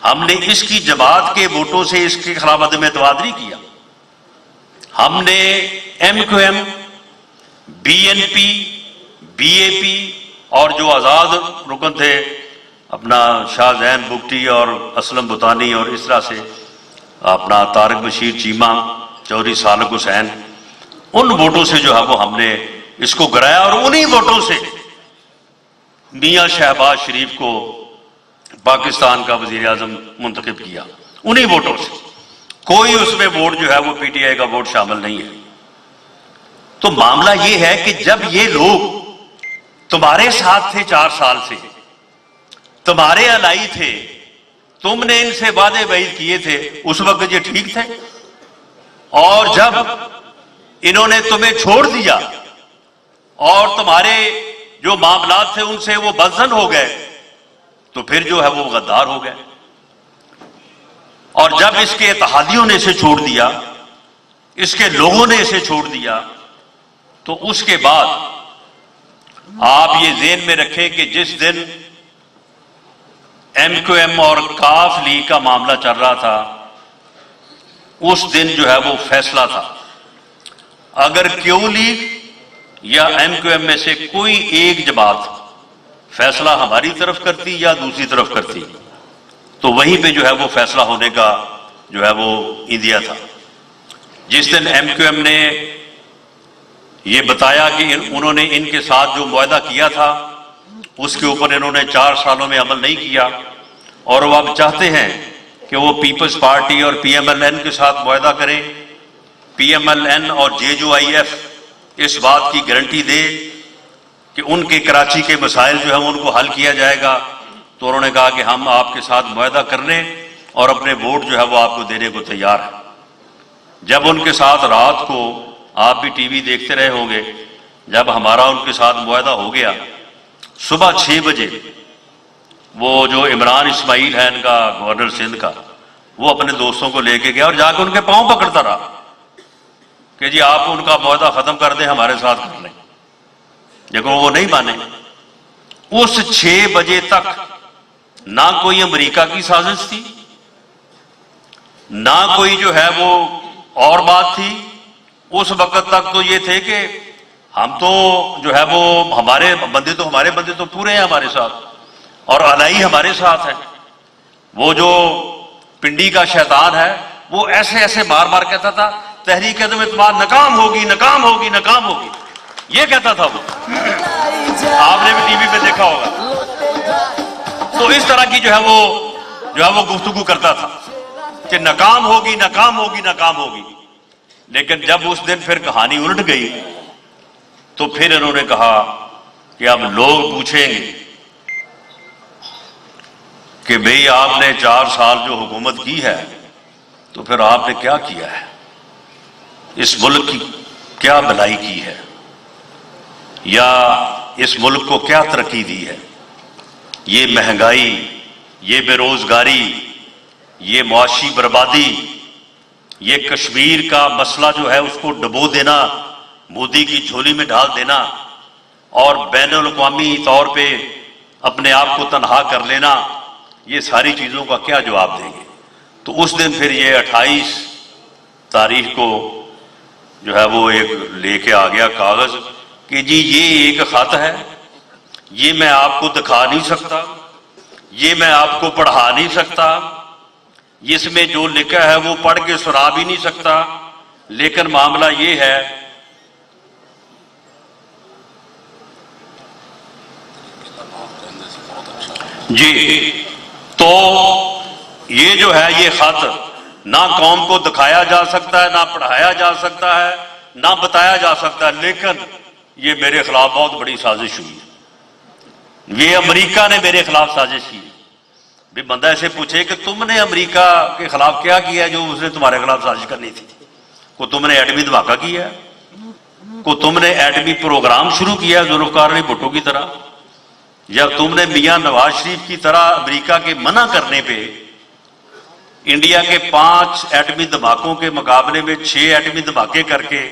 Speaker 3: ہم نے اس کی جماعت کے ووٹوں سے اس کے خلاف عدم اعتماد نہیں کیا. ہم نے M Q M, B N P, B A P اور جو آزاد رکن تھے اپنا شاہ زین بگٹی اور اسلم بطانی اور اس طرح سے اپنا طارق بشیر چیمہ، چودھری سالک حسین، ان ووٹوں سے جو ہے وہ ہم نے اس کو گرایا. اور انہی ووٹوں سے میاں شہباز شریف کو پاکستان کا وزیر اعظم منتخب کیا انہی ووٹوں سے. کوئی اس میں ووٹ جو ہے وہ پی ٹی آئی کا ووٹ شامل نہیں ہے. تو معاملہ یہ ہے کہ جب یہ لوگ تمہارے ساتھ تھے 4 سال سے, تمہارے الائی تھے, تم نے ان سے وعدے وعید کیے تھے, اس وقت یہ ٹھیک تھے, اور جب انہوں نے تمہیں چھوڑ دیا اور تمہارے جو معاملات تھے ان سے وہ بدزن ہو گئے, تو پھر جو ہے وہ غدار ہو گئے. اور جب اس کے اتحادیوں نے اسے چھوڑ دیا, اس کے لوگوں نے اسے چھوڑ دیا, تو اس کے بعد آپ یہ ذہن میں رکھیں کہ جس دن ایم کیو ایم اور کاف لیگ کا معاملہ چل رہا تھا, اس دن جو ہے وہ فیصلہ تھا. اگر کیو لیگ یا ایم کیو ایم میں سے کوئی ایک جماعت فیصلہ ہماری طرف کرتی یا دوسری طرف کرتی, تو وہیں پہ جو ہے وہ فیصلہ ہونے کا جو ہے وہ ایندیا تھا. جس دن ایم کیو ایم نے یہ بتایا کہ انہوں نے ان کے ساتھ جو معاہدہ کیا تھا اس کے اوپر انہوں نے 4 سالوں میں عمل نہیں کیا, اور وہ اب چاہتے ہیں کہ وہ پیپلز پارٹی اور پی ایم ایل این کے ساتھ معاہدہ کریں. پی ایم ایل این اور جے جو آئی ایف اس بات کی گارنٹی دے کہ ان کے کراچی کے مسائل جو ہیں ان کو حل کیا جائے گا. تو انہوں نے کہا کہ ہم آپ کے ساتھ معاہدہ کرنے اور اپنے ووٹ جو ہے وہ آپ کو دینے کو تیار ہیں. جب ان کے ساتھ رات کو, آپ بھی ٹی وی دیکھتے رہے ہوں گے, جب ہمارا ان کے ساتھ معاہدہ ہو گیا, صبح 6 بجے وہ جو عمران اسماعیل ہے ان کا گورنر سندھ کا, وہ اپنے دوستوں کو لے کے گیا اور جا کے ان کے پاؤں پکڑتا رہا کہ جی آپ ان کا معاہدہ ختم کر دیں, ہمارے ساتھ کر لیں. لیکن وہ نہیں مانے. اس 6 بجے تک نہ کوئی امریکہ کی سازش تھی, نہ کوئی جو ہے وہ اور بات تھی. اس وقت تک تو یہ تھے کہ ہم تو جو ہے وہ ہمارے بندے تو پورے ہیں ہمارے ساتھ, اور الائی ہمارے ساتھ ہے. وہ جو پنڈی کا شیطان ہے وہ ایسے ایسے مار مار کہتا تھا تحریک عدم اعتماد ناکام ہوگی, ناکام ہوگی, ناکام ہوگی, یہ کہتا تھا وہ. آپ نے بھی ٹی وی پہ دیکھا ہوگا. تو اس طرح کی جو ہے وہ گفتگو کرتا تھا کہ ناکام ہوگی, ناکام ہوگی, ناکام ہوگی. لیکن جب اس دن پھر کہانی الٹ گئی تو پھر انہوں نے کہا کہ اب لوگ پوچھیں گے کہ بھئی آپ نے 4 سال جو حکومت کی ہے تو پھر آپ نے کیا کیا ہے, اس ملک کی کیا بھلائی کی ہے, یا اس ملک کو کیا ترقی دی ہے. یہ مہنگائی, یہ بے روزگاری, یہ معاشی بربادی, یہ کشمیر کا مسئلہ جو ہے اس کو ڈبو دینا, مودی کی جھولی میں ڈال دینا, اور بین الاقوامی طور پہ اپنے آپ کو تنہا کر لینا, یہ ساری چیزوں کا کیا جواب دیں گے. تو اس دن پھر یہ 28 تاریخ کو جو ہے وہ ایک لے کے آ گیا کاغذ کہ جی یہ ایک خط ہے, یہ میں آپ کو دکھا نہیں سکتا, یہ میں آپ کو پڑھا نہیں سکتا, اس میں جو لکھا ہے وہ پڑھ کے سنا بھی نہیں سکتا, لیکن معاملہ یہ ہے جی. تو یہ جو ہے یہ خط نہ قوم کو دکھایا جا سکتا ہے, نہ پڑھایا جا سکتا ہے, نہ بتایا جا سکتا ہے, لیکن یہ میرے خلاف بہت بڑی سازش ہوئی. یہ امریکہ نے میرے خلاف سازش کی. بھی بندہ ایسے پوچھے کہ تم نے امریکہ کے خلاف کیا کیا جو اس نے تمہارے خلاف سازش کرنی تھی. کو تم نے ایٹمی دھماکہ کیا ہے, کو تم نے ایٹمی پروگرام شروع کیا ذوالفقار علی بھٹو کی طرح, یا تم نے میاں نواز شریف کی طرح امریکہ کے منع کرنے پہ انڈیا کے 5 ایٹمی دھماکوں کے مقابلے میں 6 ایٹمی دھماکے کر کے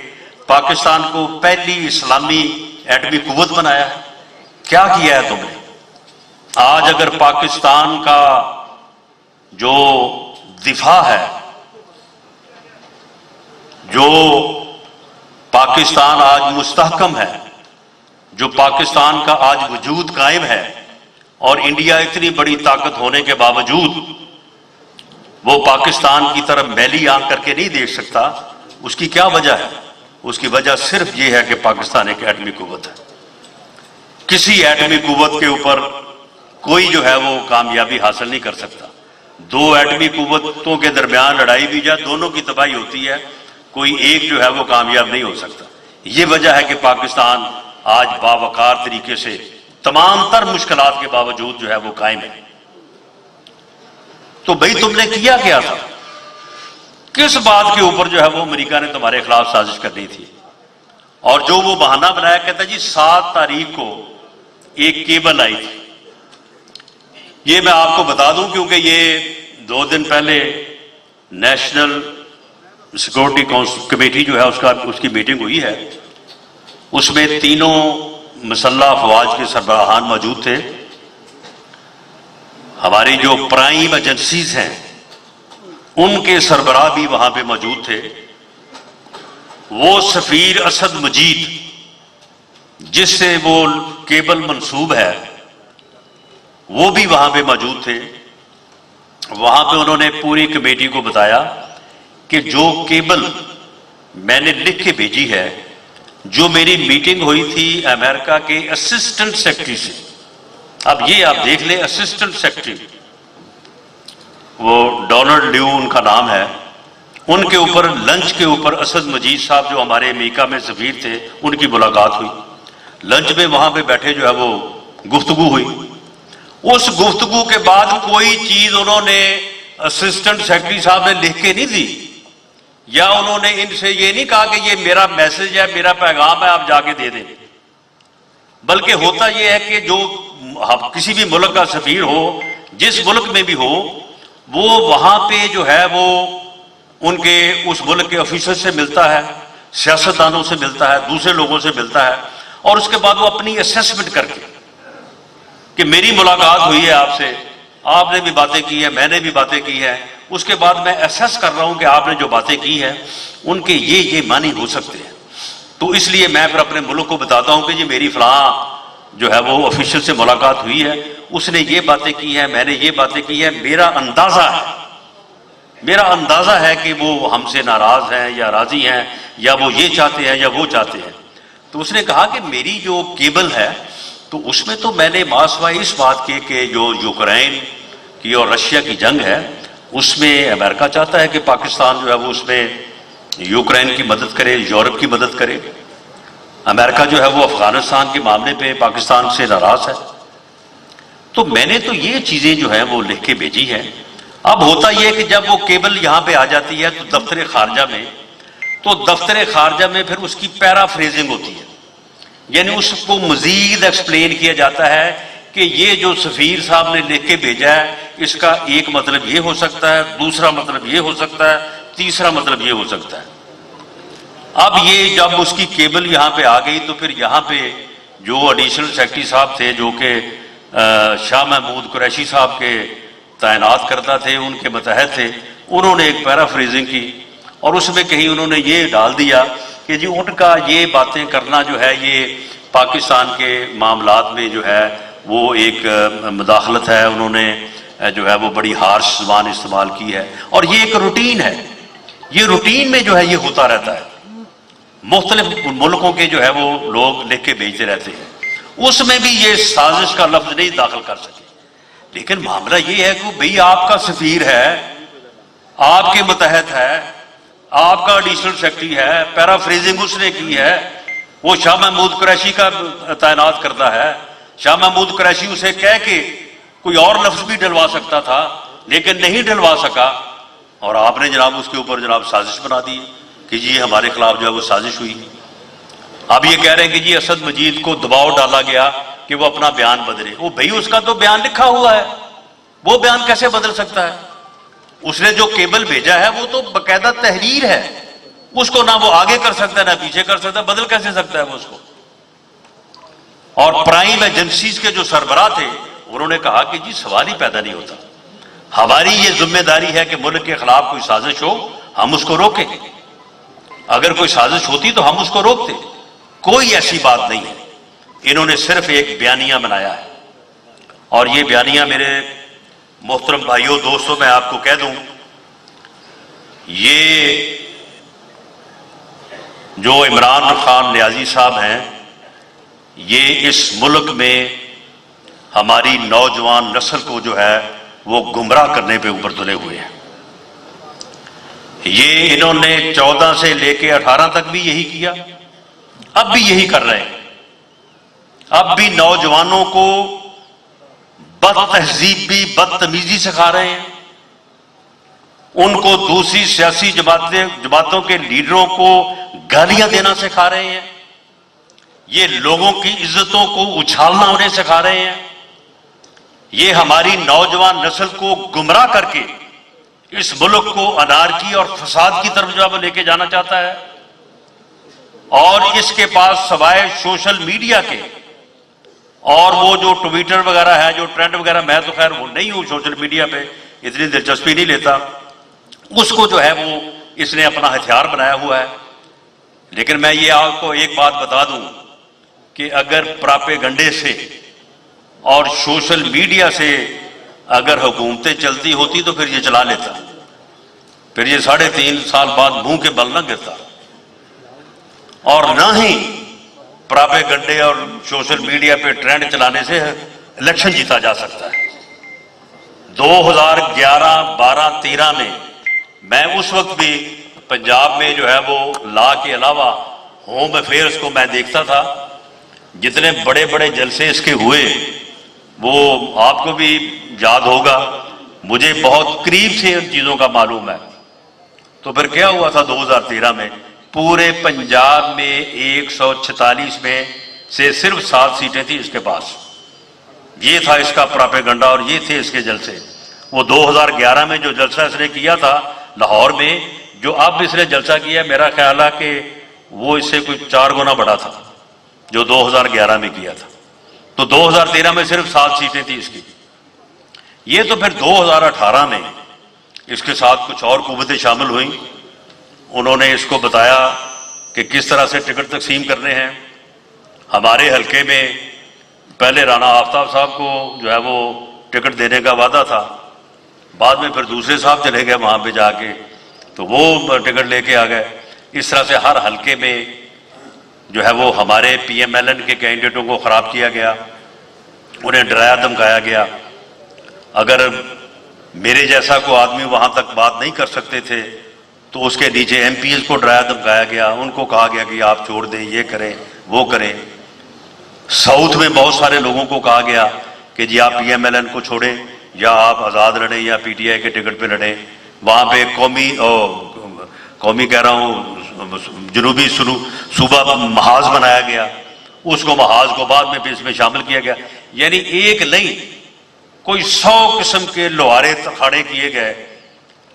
Speaker 3: پاکستان کو پہلی اسلامی ایٹمی قوت بنایا ہے. کیا کیا ہے تم نے؟ آج اگر پاکستان کا جو دفاع ہے, جو پاکستان آج مستحکم ہے, جو پاکستان کا آج وجود قائم ہے, اور انڈیا اتنی بڑی طاقت ہونے کے باوجود وہ پاکستان کی طرف میلی آنکھ کر کے نہیں دیکھ سکتا, اس کی کیا وجہ ہے؟ اس کی وجہ صرف یہ ہے کہ پاکستان ایک ایٹمی قوت ہے. کسی ایٹمی قوت کے اوپر کوئی جو ہے وہ کامیابی حاصل نہیں کر سکتا. دو ایٹمی قوتوں کے درمیان لڑائی بھی جائے دونوں کی تباہی ہوتی ہے, کوئی ایک جو ہے وہ کامیاب نہیں ہو سکتا. یہ وجہ ہے کہ پاکستان آج باوقار طریقے سے تمام تر مشکلات کے باوجود جو ہے وہ قائم ہے. تو بھائی تم نے کیا کیا تھا؟ کس بات کے اوپر جو ہے وہ امریکہ نے تمہارے خلاف سازش کرنی تھی؟ اور جو وہ بہانہ بنایا, کہتا جی 7 تاریخ کو ایک کیبل آئی تھی. یہ میں آپ کو بتا دوں کیونکہ یہ 2 دن پہلے نیشنل سیکورٹی کمیٹی جو ہے اس کی میٹنگ ہوئی ہے. اس میں تینوں مسلح افواج کے سربراہان موجود تھے. ہماری جو پرائم ایجنسیز ہیں ان کے سربراہ بھی وہاں پہ موجود تھے. وہ سفیر اسد مجید جس سے وہ کیبل منسوب ہے وہ بھی وہاں پہ موجود تھے. وہاں پہ انہوں نے پوری کمیٹی کو بتایا کہ جو کیبل میں نے لکھ کے بھیجی ہے, جو میری میٹنگ ہوئی تھی امریکہ کے اسسٹنٹ سیکرٹری سے, اب یہ آپ دیکھ لیں اسسٹنٹ سیکرٹری, وہ ڈونلڈ لیو ان کا نام ہے, ان کے اوپر لنچ کے اوپر اسد مجید صاحب جو ہمارے امریکہ میں سفیر تھے ان کی ملاقات ہوئی. لنچ میں وہاں پہ بیٹھے جو ہے وہ گفتگو ہوئی. اس گفتگو کے بعد کوئی چیز انہوں نے اسسٹنٹ سیکرٹری صاحب نے لکھ کے نہیں دی, یا انہوں نے ان سے یہ نہیں کہا کہ یہ میرا میسج ہے, میرا پیغام ہے, آپ جا کے دے دیں. بلکہ ہوتا یہ ہے کہ جو کسی بھی ملک کا سفیر ہو, جس ملک میں بھی ہو, وہ وہاں پہ جو ہے وہ ان کے اس ملک کے آفیسر سے ملتا ہے, سیاستدانوں سے ملتا ہے, دوسرے لوگوں سے ملتا ہے, اور اس کے بعد وہ اپنی اسیسمنٹ کر کے کہ میری ملاقات ہوئی ہے آپ سے, آپ نے بھی باتیں کی ہیں, میں نے بھی باتیں کی ہیں, اس کے بعد میں اسیس کر رہا ہوں کہ آپ نے جو باتیں کی ہیں ان کے یہ معنی ہو سکتے ہیں. تو اس لیے میں پھر اپنے ملک کو بتاتا ہوں کہ جی میری فلاں جو ہے وہ آفیشل سے ملاقات ہوئی ہے, اس نے یہ باتیں کی ہیں, میں نے یہ باتیں کی ہیں, میرا اندازہ ہے کہ وہ ہم سے ناراض ہیں یا راضی ہیں, یا وہ یہ چاہتے ہیں یا وہ چاہتے ہیں. تو اس نے کہا کہ میری جو کیبل ہے تو اس میں تو میں نے ماسوائے اس بات کے کہ جو یوکرین کی اور رشیا کی جنگ ہے اس میں امریکہ چاہتا ہے کہ پاکستان جو ہے وہ اس میں یوکرین کی مدد کرے, یورپ کی مدد کرے. امریکہ جو ہے وہ افغانستان کے معاملے پہ پاکستان سے ناراض ہے. تو میں نے تو یہ چیزیں جو ہیں وہ لکھ کے بھیجی ہیں. اب ہوتا یہ ہے کہ جب وہ کیبل یہاں پہ آ جاتی ہے تو دفتر خارجہ میں پھر اس کی پیرافریزنگ ہوتی ہے, یعنی اس کو مزید ایکسپلین کیا جاتا ہے کہ یہ جو سفیر صاحب نے لکھ کے بھیجا ہے اس کا ایک مطلب یہ ہو سکتا ہے, دوسرا مطلب یہ ہو سکتا ہے, تیسرا مطلب یہ ہو سکتا ہے. اب یہ جب اس کی کیبل یہاں پہ آ گئی تو پھر یہاں پہ جو ایڈیشنل سیکرٹری صاحب تھے جو کہ شاہ محمود قریشی صاحب کے تعینات کرتا تھے, ان کے متحد تھے, انہوں نے ایک پیرافریزنگ کی اور اس میں کہیں انہوں نے یہ ڈال دیا کہ جی ان کا یہ باتیں کرنا جو ہے یہ پاکستان کے معاملات میں جو ہے وہ ایک مداخلت ہے, انہوں نے جو ہے وہ بڑی ہارش زبان استعمال کی ہے, اور یہ ایک روٹین ہے. یہ روٹین میں جو ہے یہ ہوتا رہتا ہے, مختلف ملکوں کے جو ہے وہ لوگ لکھ کے بھیجتے رہتے ہیں. اس میں بھی یہ سازش کا لفظ نہیں داخل کر سکے. لیکن معاملہ یہ ہے کہ بھئی آپ کا سفیر ہے, آپ کے متحد ہے, آپ کا ایڈیشنل سیکرٹری ہے, پیرافریزنگ اس نے کی ہے, وہ شاہ محمود قریشی کا تعینات کرتا ہے. شاہ محمود قریشی اسے کہہ کے کوئی اور لفظ بھی ڈلوا سکتا تھا لیکن نہیں ڈلوا سکا, اور آپ نے جناب اس کے اوپر جناب سازش بنا دی کہ جی ہمارے خلاف جو ہے وہ سازش ہوئی. اب یہ کہہ رہے ہیں کہ جی اسد مجید کو دباؤ ڈالا گیا کہ وہ اپنا بیان بدلے. وہ بھئی اس کا تو بیان لکھا ہوا ہے, وہ بیان کیسے بدل سکتا ہے؟ اس نے جو کیبل بھیجا ہے وہ تو باقاعدہ تحریر ہے, اس کو نہ وہ آگے کر سکتا ہے نہ پیچھے کر سکتا ہے, بدل کیسے سکتا ہے وہ اس کو؟ اور پرائم ایجنسیز کے جو سربراہ تھے انہوں نے کہا کہ جی سوال ہی پیدا نہیں ہوتا, ہماری یہ ذمہ داری ہے کہ ملک کے خلاف کوئی سازش ہو ہم اس کو روکیں, اگر کوئی سازش ہوتی تو ہم اس کو روکتے. کوئی ایسی بات نہیں ہے, انہوں نے صرف ایک بیانیہ بنایا ہے. اور یہ بیانیہ میرے محترم بھائیوں دوستوں میں آپ کو کہہ دوں, یہ جو عمران خان نیازی صاحب ہیں یہ اس ملک میں ہماری نوجوان نسل کو جو ہے وہ گمراہ کرنے پہ اوپر تلے ہوئے ہیں۔ یہ انہوں نے 14 سے لے کے 18 تک بھی یہی کیا، اب بھی یہی کر رہے ہیں۔ اب بھی نوجوانوں کو بد تہذیبی بدتمیزی سکھا رہے ہیں، ان کو دوسری سیاسی جماعتوں کے لیڈروں کو گالیاں دینا سکھا رہے ہیں، یہ لوگوں کی عزتوں کو اچھالنا انہیں سکھا رہے ہیں۔ یہ ہماری نوجوان نسل کو گمراہ کر کے اس ملک کو انارکی اور فساد کی طرف جو ہے وہ لے کے جانا چاہتا ہے، اور اس کے پاس سوائے سوشل میڈیا کے اور وہ جو ٹویٹر وغیرہ ہے، جو ٹرینڈ وغیرہ، میں تو خیر وہ نہیں ہوں سوشل میڈیا پہ اتنی دلچسپی نہیں لیتا، اس کو جو ہے وہ اس نے اپنا ہتھیار بنایا ہوا ہے۔ لیکن میں یہ آپ کو ایک بات بتا دوں کہ اگر پراپیگنڈے سے اور سوشل میڈیا سے اگر حکومتیں چلتی ہوتی تو پھر یہ چلا لیتا، پھر یہ 3.5 سال بعد منہ کے بل نہ گرتا، اور نہ ہی پراپیگنڈے اور سوشل میڈیا پہ ٹرینڈ چلانے سے الیکشن جیتا جا سکتا ہے۔ 2011، 12، 13 میں میں اس وقت بھی پنجاب میں جو ہے وہ لا کے علاوہ ہوم افیئرس کو میں دیکھتا تھا، جتنے بڑے بڑے جلسے اس کے ہوئے وہ آپ کو بھی یاد ہوگا، مجھے بہت قریب سے ان چیزوں کا معلوم ہے۔ تو پھر کیا ہوا تھا 2013 میں؟ پورے پنجاب میں 146 میں سے صرف 7 سیٹیں تھیں اس کے پاس۔ یہ تھا اس کا پراپیگنڈا اور یہ تھے اس کے جلسے۔ وہ 2011 میں جو جلسہ اس نے کیا تھا لاہور میں، جو اب اس نے جلسہ کیا، میرا خیال ہے کہ وہ اس سے کوئی 4 گنا بڑا تھا جو 2011 میں کیا تھا۔ تو 2013 میں صرف 7 سیٹیں تھیں اس کی۔ یہ تو پھر 2018 میں اس کے ساتھ کچھ اور قوتیں شامل ہوئیں، انہوں نے اس کو بتایا کہ کس طرح سے ٹکٹ تقسیم کرنے ہیں۔ ہمارے حلقے میں پہلے رانا آفتاب صاحب کو جو ہے وہ ٹکٹ دینے کا وعدہ تھا، بعد میں پھر دوسرے صاحب چلے گئے وہاں پہ جا کے تو وہ ٹکٹ لے کے آ گئے۔ اس طرح سے ہر حلقے میں جو ہے وہ ہمارے پی ایم ایل این کے کینڈیڈیٹوں کو خراب کیا گیا، انہیں ڈرایا دھمکایا گیا۔ اگر میرے جیسا کوئی آدمی وہاں تک بات نہیں کر سکتے تھے تو اس کے نیچے ایم پیز کو ڈرایا دھمکایا گیا، ان کو کہا گیا کہ آپ چھوڑ دیں، یہ کریں وہ کریں۔ ساؤتھ میں بہت سارے لوگوں کو کہا گیا کہ جی آپ پی ایم ایل این کو چھوڑیں، یا آپ آزاد لڑیں یا پی ٹی آئی کے ٹکٹ پہ لڑیں۔ وہاں پہ قومی کہہ رہا ہوں جنوبی صوبہ محاذ بنایا گیا، اس کو محاذ کو بعد میں بھی اس میں شامل کیا گیا۔ یعنی ایک نہیں، کوئی 100 قسم کے لوہارے کھڑے کیے گئے،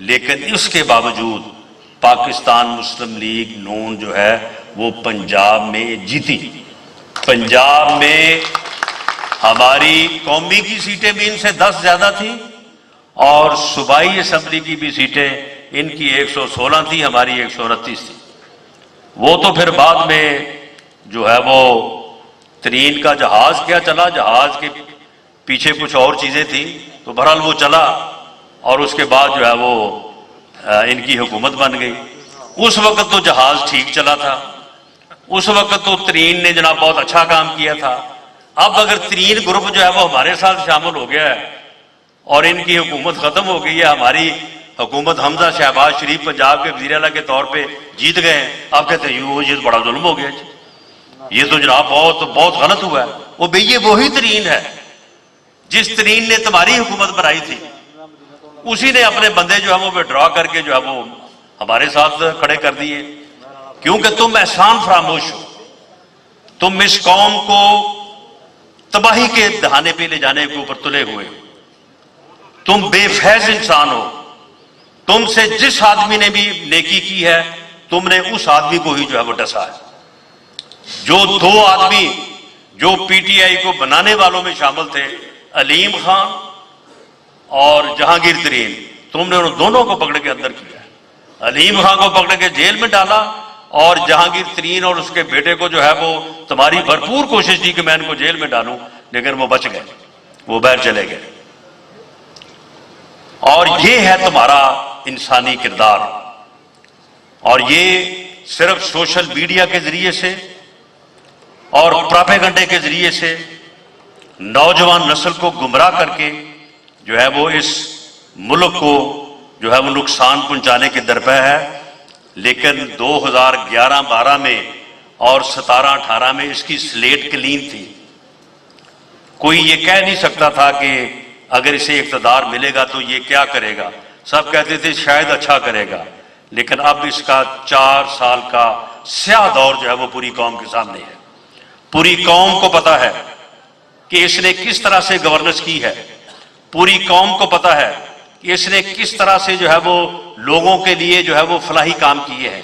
Speaker 3: لیکن اس کے باوجود پاکستان مسلم لیگ نون جو ہے وہ پنجاب میں جیتی۔ پنجاب میں ہماری قومی کی سیٹیں بھی ان سے 10 زیادہ تھیں، اور صوبائی اسمبلی کی بھی سیٹیں ان کی 116 تھی، ہماری 129 تھی۔ وہ تو پھر بعد میں جو ہے وہ ترین کا جہاز کیا چلا، جہاز کے پیچھے کچھ اور چیزیں تھیں، تو بہرحال وہ چلا، اور اس کے بعد جو ہے وہ ان کی حکومت بن گئی۔ اس وقت تو جہاز ٹھیک چلا تھا، اس وقت تو ترین نے جناب بہت اچھا کام کیا تھا۔ اب اگر ترین گروپ جو ہے وہ ہمارے ساتھ شامل ہو گیا ہے اور ان کی حکومت ختم ہو گئی ہے، ہماری حکومت حمزہ شہباز شریف پنجاب کے وزیر اعلیٰ کے طور پہ جیت گئے ہیں، آپ کہتے ہیں یہ بڑا ظلم ہو گیا، یہ تو جناب بہت غلط ہوا ہے۔ وہ بھئی یہ وہی ترین ہے جس ترین نے تمہاری حکومت بنائی تھی، اسی نے اپنے بندے جو ہے وہ وڈرا کر کے جو ہے وہ ہمارے ساتھ کھڑے کر دیے، کیونکہ تم احسان فراموش ہو، تم اس قوم کو تباہی کے دہانے پہ لے جانے کے اوپر تلے ہوئے، تم بے فیض انسان ہو، تم سے جس آدمی نے بھی نیکی کی ہے تم نے اس آدمی کو ہی جو ہے وہ ڈسا ہے۔ جو 2 آدمی جو پی ٹی آئی کو بنانے والوں میں شامل تھے، علیم خان اور جہانگیر ترین، تم نے ان دونوں کو پکڑ کے اندر کیا ہے۔ علیم خان کو پکڑ کے جیل میں ڈالا، اور جہانگیر ترین اور اس کے بیٹے کو جو ہے وہ تمہاری بھرپور کوشش تھی کہ میں ان کو جیل میں ڈالوں، لیکن وہ بچ گئے، وہ باہر چلے گئے۔ اور یہ ہے تمہارا انسانی کردار، اور یہ صرف سوشل میڈیا کے ذریعے سے اور پراپیگنڈے کے ذریعے سے نوجوان نسل کو گمراہ کر کے جو ہے وہ اس ملک کو جو ہے وہ نقصان پہنچانے کے درپے ہے. لیکن 2011-12 میں اور 17-18 میں اس کی سلیٹ کلین تھی. کوئی یہ کہہ نہیں سکتا تھا کہ اگر اسے اقتدار ملے گا تو یہ کیا کرے گا. سب کہتے تھے شاید اچھا کرے گا. لیکن اب اس کا 4 سال کا سیاہ دور جو ہے وہ پوری قوم کے سامنے ہے. پوری قوم کو پتا ہے کہ اس نے کس طرح سے گورننس کی ہے. پوری قوم کو پتا ہے کہ اس نے کس طرح سے جو ہے وہ لوگوں کے لیے جو ہے وہ فلاحی کام کیے ہیں.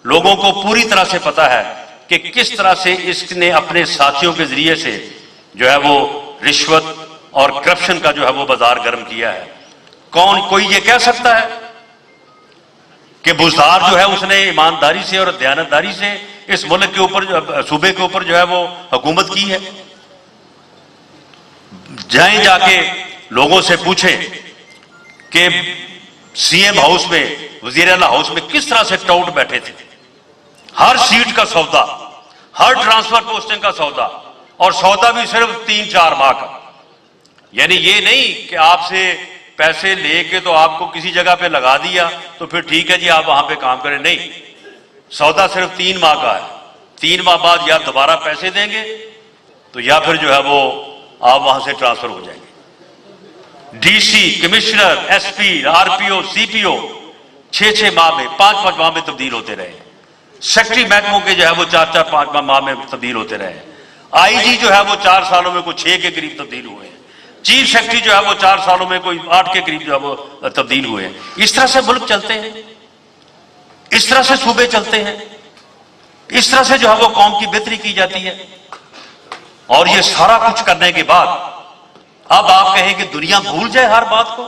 Speaker 3: لوگوں کو پوری طرح سے پتا ہے کہ کس طرح سے اس نے اپنے ساتھیوں کے ذریعے سے جو ہے وہ رشوت اور کرپشن کا جو ہے وہ بازار گرم کیا ہے. کوئی یہ کہہ سکتا ہے کہ بزدار جو ہے اس نے ایمانداری سے اور دیانتداری سے اس ملک کے اوپر صوبے کے اوپر جو ہے وہ حکومت کی ہے؟ جائیں جا کے لوگوں سے پوچھیں کہ سی ایم ہاؤس میں وزیر اعلیٰ ہاؤس میں کس طرح سے ٹاؤٹ بیٹھے تھے. ہر سیٹ کا سودا, ہر ٹرانسفر پوسٹنگ کا سودا, اور سودا بھی صرف 3-4 ماہ کا. یعنی یہ نہیں کہ آپ سے پیسے لے کے تو آپ کو کسی جگہ پہ لگا دیا تو پھر ٹھیک ہے جی آپ وہاں پہ کام کریں. نہیں, سودا صرف 3 ماہ کا ہے. 3 ماہ بعد یا دوبارہ پیسے دیں گے تو یا پھر جو ہے وہ آپ وہاں سے ٹرانسفر ہو جائیں گے. D C, commissioner, S P, R P O, C P O 6-6 ماہ میں 5-5 ماہ میں تبدیل ہوتے رہے. سیکٹری محکموں کے جو ہے وہ 4-4-5 ماہ میں تبدیل ہوتے رہے. آئی جی جو ہے وہ 4 سالوں میں کوئی 6 کے قریب تبدیل ہوئے ہیں. چیف سیکرٹری جو ہے وہ 4 سالوں میں کوئی 8 کے قریب جو ہے وہ تبدیل ہوئے ہیں. اس طرح سے ملک چلتے ہیں, اس طرح سے صوبے چلتے ہیں, اس طرح سے جو ہے وہ قوم کی بہتری کی جاتی ہے. اور یہ سارا کچھ کرنے کے بعد اب آپ کہیں کہ دنیا بھول جائے ہر بات کو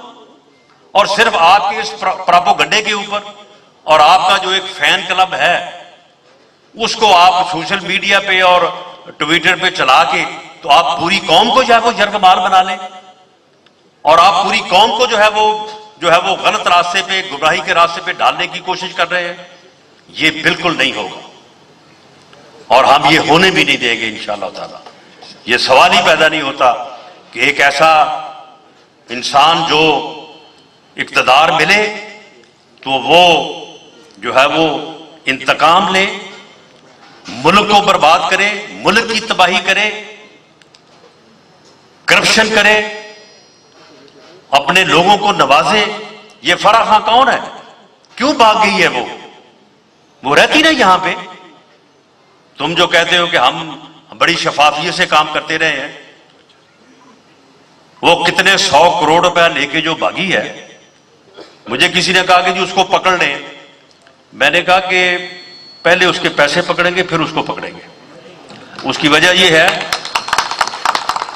Speaker 3: اور صرف آپ کے اس پراپوگنڈے کے اوپر, اور آپ کا جو ایک فین کلب ہے اس کو آپ سوشل میڈیا پہ اور ٹویٹر پہ چلا کے تو آپ پوری قوم کو جو ہے وہ یرغمال بنا لیں اور آپ پوری قوم کو جو ہے وہ غلط راستے پہ, گمراہی کے راستے پہ ڈالنے کی کوشش کر رہے ہیں. یہ بالکل نہیں ہوگا اور ہم یہ ہونے بھی نہیں دیں گے انشاءاللہ تعالی. یہ سوال ہی پیدا نہیں ہوتا کہ ایک ایسا انسان جو اقتدار ملے تو وہ جو ہے وہ انتقام لے, ملک کو برباد کرے, ملک کی تباہی کرے, کرپشن کرے, اپنے لوگوں کو نوازے. یہ فرح خان کون ہے؟ کیوں بھاگ گئی ہے؟ وہ رہتی نا یہاں پہ. تم جو کہتے ہو کہ ہم بڑی شفافیت سے کام کرتے رہے ہیں, وہ کتنے 100 کروڑ روپے لے کے جو بھاگی ہے. مجھے کسی نے کہا کہ جی اس کو پکڑ لیں. میں نے کہا کہ پہلے اس کے پیسے پکڑیں گے پھر اس کو پکڑیں گے. اس کی وجہ یہ ہے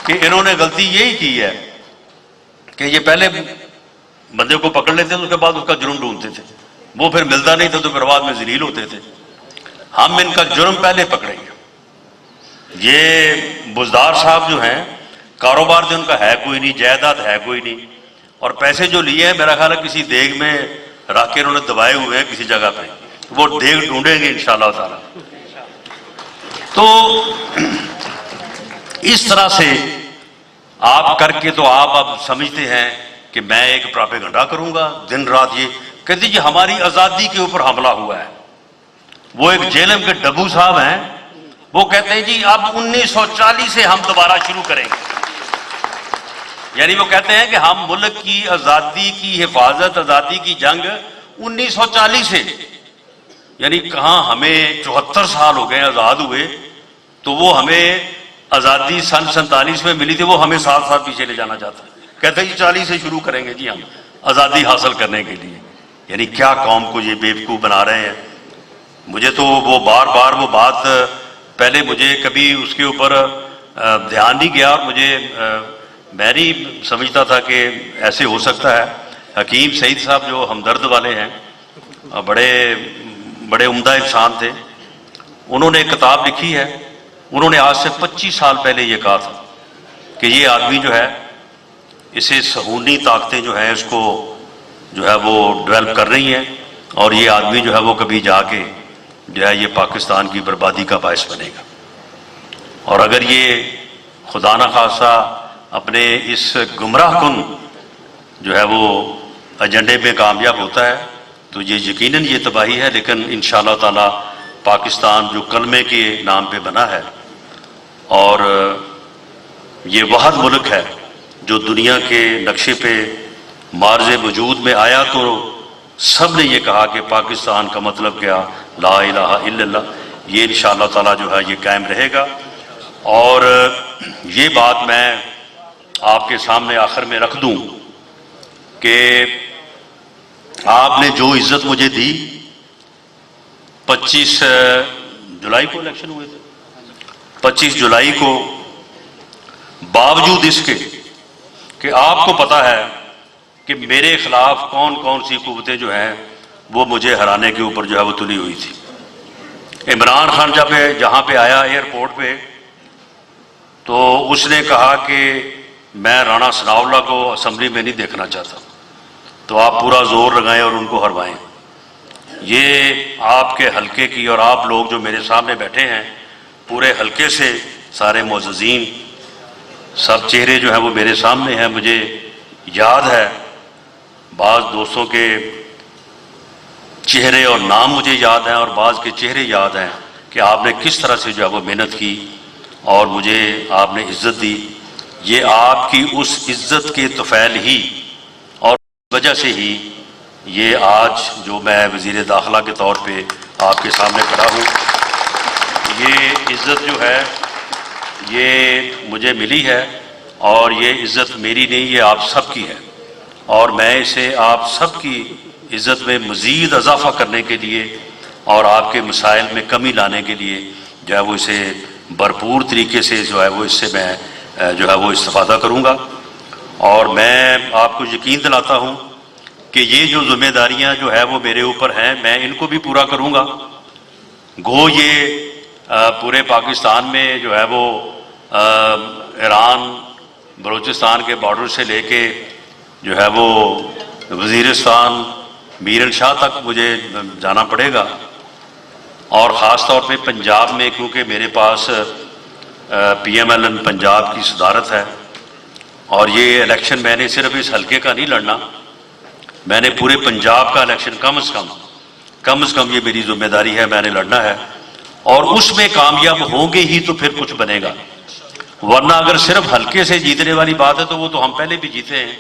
Speaker 3: کہ انہوں نے غلطی یہی کی ہے کہ یہ پہلے بندے کو پکڑ لیتے تھے, اس کے بعد اس کا جرم ڈھونڈتے تھے. وہ پھر ملتا نہیں تھا تو پھر بعد میں ذلیل ہوتے تھے. ہم ان کا جرم پہلے پکڑیں گے. یہ بزدار صاحب جو ہیں, کاروبار جو ان کا ہے کوئی نہیں, جائیداد ہے کوئی نہیں, اور پیسے جو لیے ہیں میرا خیال ہے کسی دیگ میں رکھ کے انہوں نے دبائے ہوئے ہیں کسی جگہ پہ. وہ دیگ ڈھونڈیں گے انشاءاللہ تعالی. تو اس طرح سے آپ کر کے تو آپ اب سمجھتے ہیں کہ میں ایک پراپیگنڈا کروں گا دن رات. یہ کہتے جی ہماری آزادی کے اوپر حملہ ہوا ہے. وہ ایک جیلم کے ڈبو صاحب ہیں, وہ کہتے ہیں جی اب 1940 سے ہم دوبارہ شروع کریں گے. یعنی وہ کہتے ہیں کہ ہم ملک کی آزادی کی حفاظت, آزادی کی جنگ 1940 سے, یعنی کہاں ہمیں 74 سال ہو گئے آزاد ہوئے, تو وہ ہمیں آزادی سن 47 میں ملی تھی, وہ ہمیں 7 سال پیچھے لے جانا چاہتا ہے. کہتے ہیں جی 40 سے شروع کریں گے جی ہم آزادی حاصل کرنے کے لیے. یعنی کیا قوم کو یہ بیوقوف بنا رہے ہیں. مجھے تو وہ بار بار وہ بات, پہلے مجھے کبھی اس کے اوپر دھیان نہیں گیا, اور میں نہیں سمجھتا تھا کہ ایسے ہو سکتا ہے. حکیم سعید صاحب جو ہمدرد والے ہیں, بڑے عمدہ انسان تھے, انہوں نے ایک کتاب لکھی ہے. انہوں نے آج سے 25 سال پہلے یہ کہا تھا کہ یہ آدمی جو ہے اسے صہیونی طاقتیں جو ہیں اس کو جو ہے وہ ڈیولپ کر رہی ہیں, اور یہ آدمی جو ہے وہ کبھی جا کے جو ہے یہ پاکستان کی بربادی کا باعث بنے گا. اور اگر یہ خدا نخواستہ اپنے اس گمراہ کن جو ہے وہ ایجنڈے میں کامیاب ہوتا ہے تو یہ یقیناً یہ تباہی ہے، لیکن انشاءاللہ تعالی پاکستان جو کلمے کے نام پہ بنا ہے اور یہ واحد ملک ہے جو دنیا کے نقشے پہ معرض وجود میں آیا تو سب نے یہ کہا کہ پاکستان کا مطلب کیا، لا الہ الا اللہ، یہ انشاءاللہ تعالی جو ہے یہ قائم رہے گا۔ اور یہ بات میں آپ کے سامنے آخر میں رکھ دوں کہ آپ نے جو عزت مجھے دی، 25 جولائی کو الیکشن ہوئے تھے، 25 جولائی کو باوجود اس کے کہ آپ کو پتا ہے کہ میرے خلاف کون کون سی قوتیں جو ہیں وہ مجھے ہرانے کے اوپر جو ہے وہ تلی ہوئی تھی۔ عمران خان جب جہاں پہ آیا ایئرپورٹ پہ تو اس نے کہا کہ میں رانا ثناء اللہ کو اسمبلی میں نہیں دیکھنا چاہتا، تو آپ پورا زور لگائیں اور ان کو ہروائیں۔ یہ آپ کے حلقے کی اور آپ لوگ جو میرے سامنے بیٹھے ہیں پورے حلقے سے سارے معززین سب چہرے جو ہیں وہ میرے سامنے ہیں۔ مجھے یاد ہے بعض دوستوں کے چہرے اور نام مجھے یاد ہیں اور بعض کے چہرے یاد ہیں کہ آپ نے کس طرح سے جو ہے وہ محنت کی اور مجھے آپ نے عزت دی۔ یہ آپ کی اس عزت کے طفیل ہی اور وجہ سے ہی یہ آج جو میں وزیر داخلہ کے طور پہ آپ کے سامنے کھڑا ہوں، یہ عزت جو ہے یہ مجھے ملی ہے اور یہ عزت میری نہیں، یہ آپ سب کی ہے، اور میں اسے آپ سب کی عزت میں مزید اضافہ کرنے کے لیے اور آپ کے مسائل میں کمی لانے کے لیے جو ہے وہ اسے بھرپور طریقے سے جو ہے وہ اس سے میں جو ہے وہ استفادہ کروں گا۔ اور میں آپ کو یقین دلاتا ہوں کہ یہ جو ذمہ داریاں جو ہے وہ میرے اوپر ہیں میں ان کو بھی پورا کروں گا۔ گو یہ پورے پاکستان میں جو ہے وہ ایران بلوچستان کے بارڈر سے لے کے جو ہے وہ وزیرستان میرن شاہ تک مجھے جانا پڑے گا، اور خاص طور پہ پنجاب میں کیونکہ میرے پاس P M L N Punjab کی صدارت ہے اور یہ الیکشن میں نے صرف اس حلقے کا نہیں لڑنا، میں نے پورے پنجاب کا الیکشن کم از کم یہ میری ذمہ داری ہے، میں نے لڑنا ہے، اور اس میں کامیاب ہوں گے ہی تو پھر کچھ بنے گا، ورنہ اگر صرف حلقے سے جیتنے والی بات ہے تو وہ تو ہم پہلے بھی جیتے ہیں،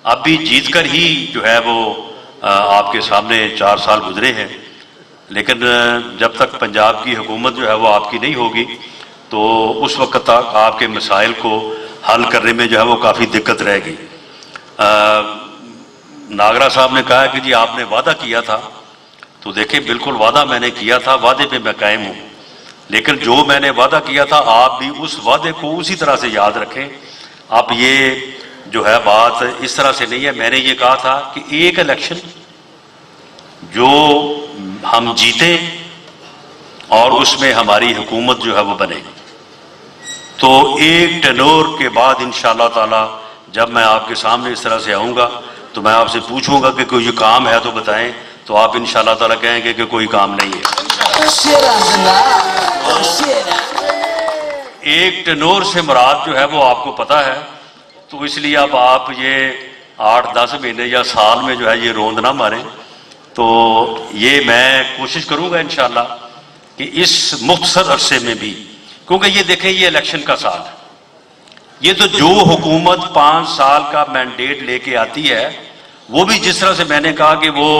Speaker 3: اب بھی جیت کر ہی جو ہے وہ آپ کے سامنے 4 سال گزرے ہیں، لیکن جب تک پنجاب کی حکومت جو ہے وہ آپ کی نہیں ہوگی تو اس وقت تک آپ کے مسائل کو حل کرنے میں جو ہے وہ کافی دقت رہے گی۔ ناگرا صاحب نے کہا کہ جی آپ نے وعدہ کیا تھا، تو دیکھیں بالکل وعدہ میں نے کیا تھا، وعدے پہ میں قائم ہوں، لیکن جو میں نے وعدہ کیا تھا آپ بھی اس وعدے کو اسی طرح سے یاد رکھیں۔ اب یہ جو ہے بات اس طرح سے نہیں ہے، میں نے یہ کہا تھا کہ ایک الیکشن جو ہم جیتیں اور اس میں ہماری حکومت جو ہے وہ بنے، تو ایک ٹینور کے بعد انشاءاللہ تعالی جب میں آپ کے سامنے اس طرح سے آؤں گا تو میں آپ سے پوچھوں گا کہ کوئی کام ہے تو بتائیں، تو آپ انشاءاللہ تعالی کہیں گے کہ کوئی کام نہیں ہے۔ ایک ٹینور سے مراد جو ہے وہ آپ کو پتا ہے، تو اس لیے اب آپ یہ 8-10 مہینے یا سال میں جو ہے یہ روند نہ ماریں، تو یہ میں کوشش کروں گا انشاءاللہ کہ اس مختصر عرصے میں بھی، کیونکہ یہ دیکھیں یہ الیکشن کا سال ہے، یہ تو جو حکومت 5 سال کا مینڈیٹ لے کے آتی ہے وہ بھی جس طرح سے میں نے کہا کہ وہ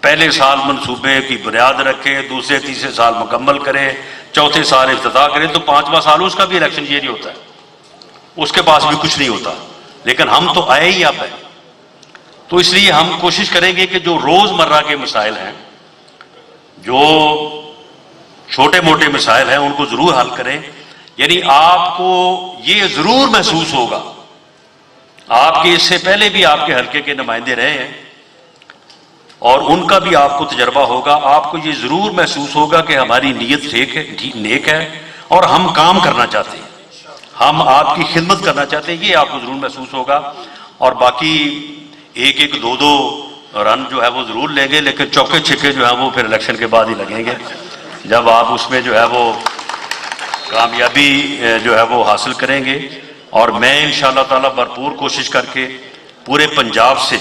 Speaker 3: پہلے سال منصوبے کی بنیاد رکھے، دوسرے تیسرے سال مکمل کرے، چوتھے سال افتتاح کرے، تو 5واں سال اس کا بھی الیکشن یہ نہیں ہوتا ہے، اس کے پاس بھی کچھ نہیں ہوتا، لیکن ہم تو آئے ہی اب ہیں، تو اس لیے ہم کوشش کریں گے کہ جو روز مرہ کے مسائل ہیں، جو چھوٹے موٹے مسائل ہیں ان کو ضرور حل کریں۔ یعنی آپ کو یہ ضرور محسوس ہوگا، آپ کے اس سے پہلے بھی آپ کے حلقے کے نمائندے رہے ہیں اور ان کا بھی آپ کو تجربہ ہوگا، آپ کو یہ ضرور محسوس ہوگا کہ ہماری نیت نیک ہے اور ہم کام کرنا چاہتے ہیں، ہم آپ کی خدمت کرنا چاہتے ہیں، یہ آپ کو ضرور محسوس ہوگا۔ اور باقی 1-2 رن جو ہے وہ ضرور لیں گے، لیکن چوکے چھکے جو ہیں وہ پھر الیکشن کے بعد ہی لگیں گے، جب آپ اس میں جو ہے وہ کامیابی جو ہے وہ حاصل کریں گے، اور میں انشاءاللہ تعالی بھرپور کوشش کر کے پورے پنجاب سے،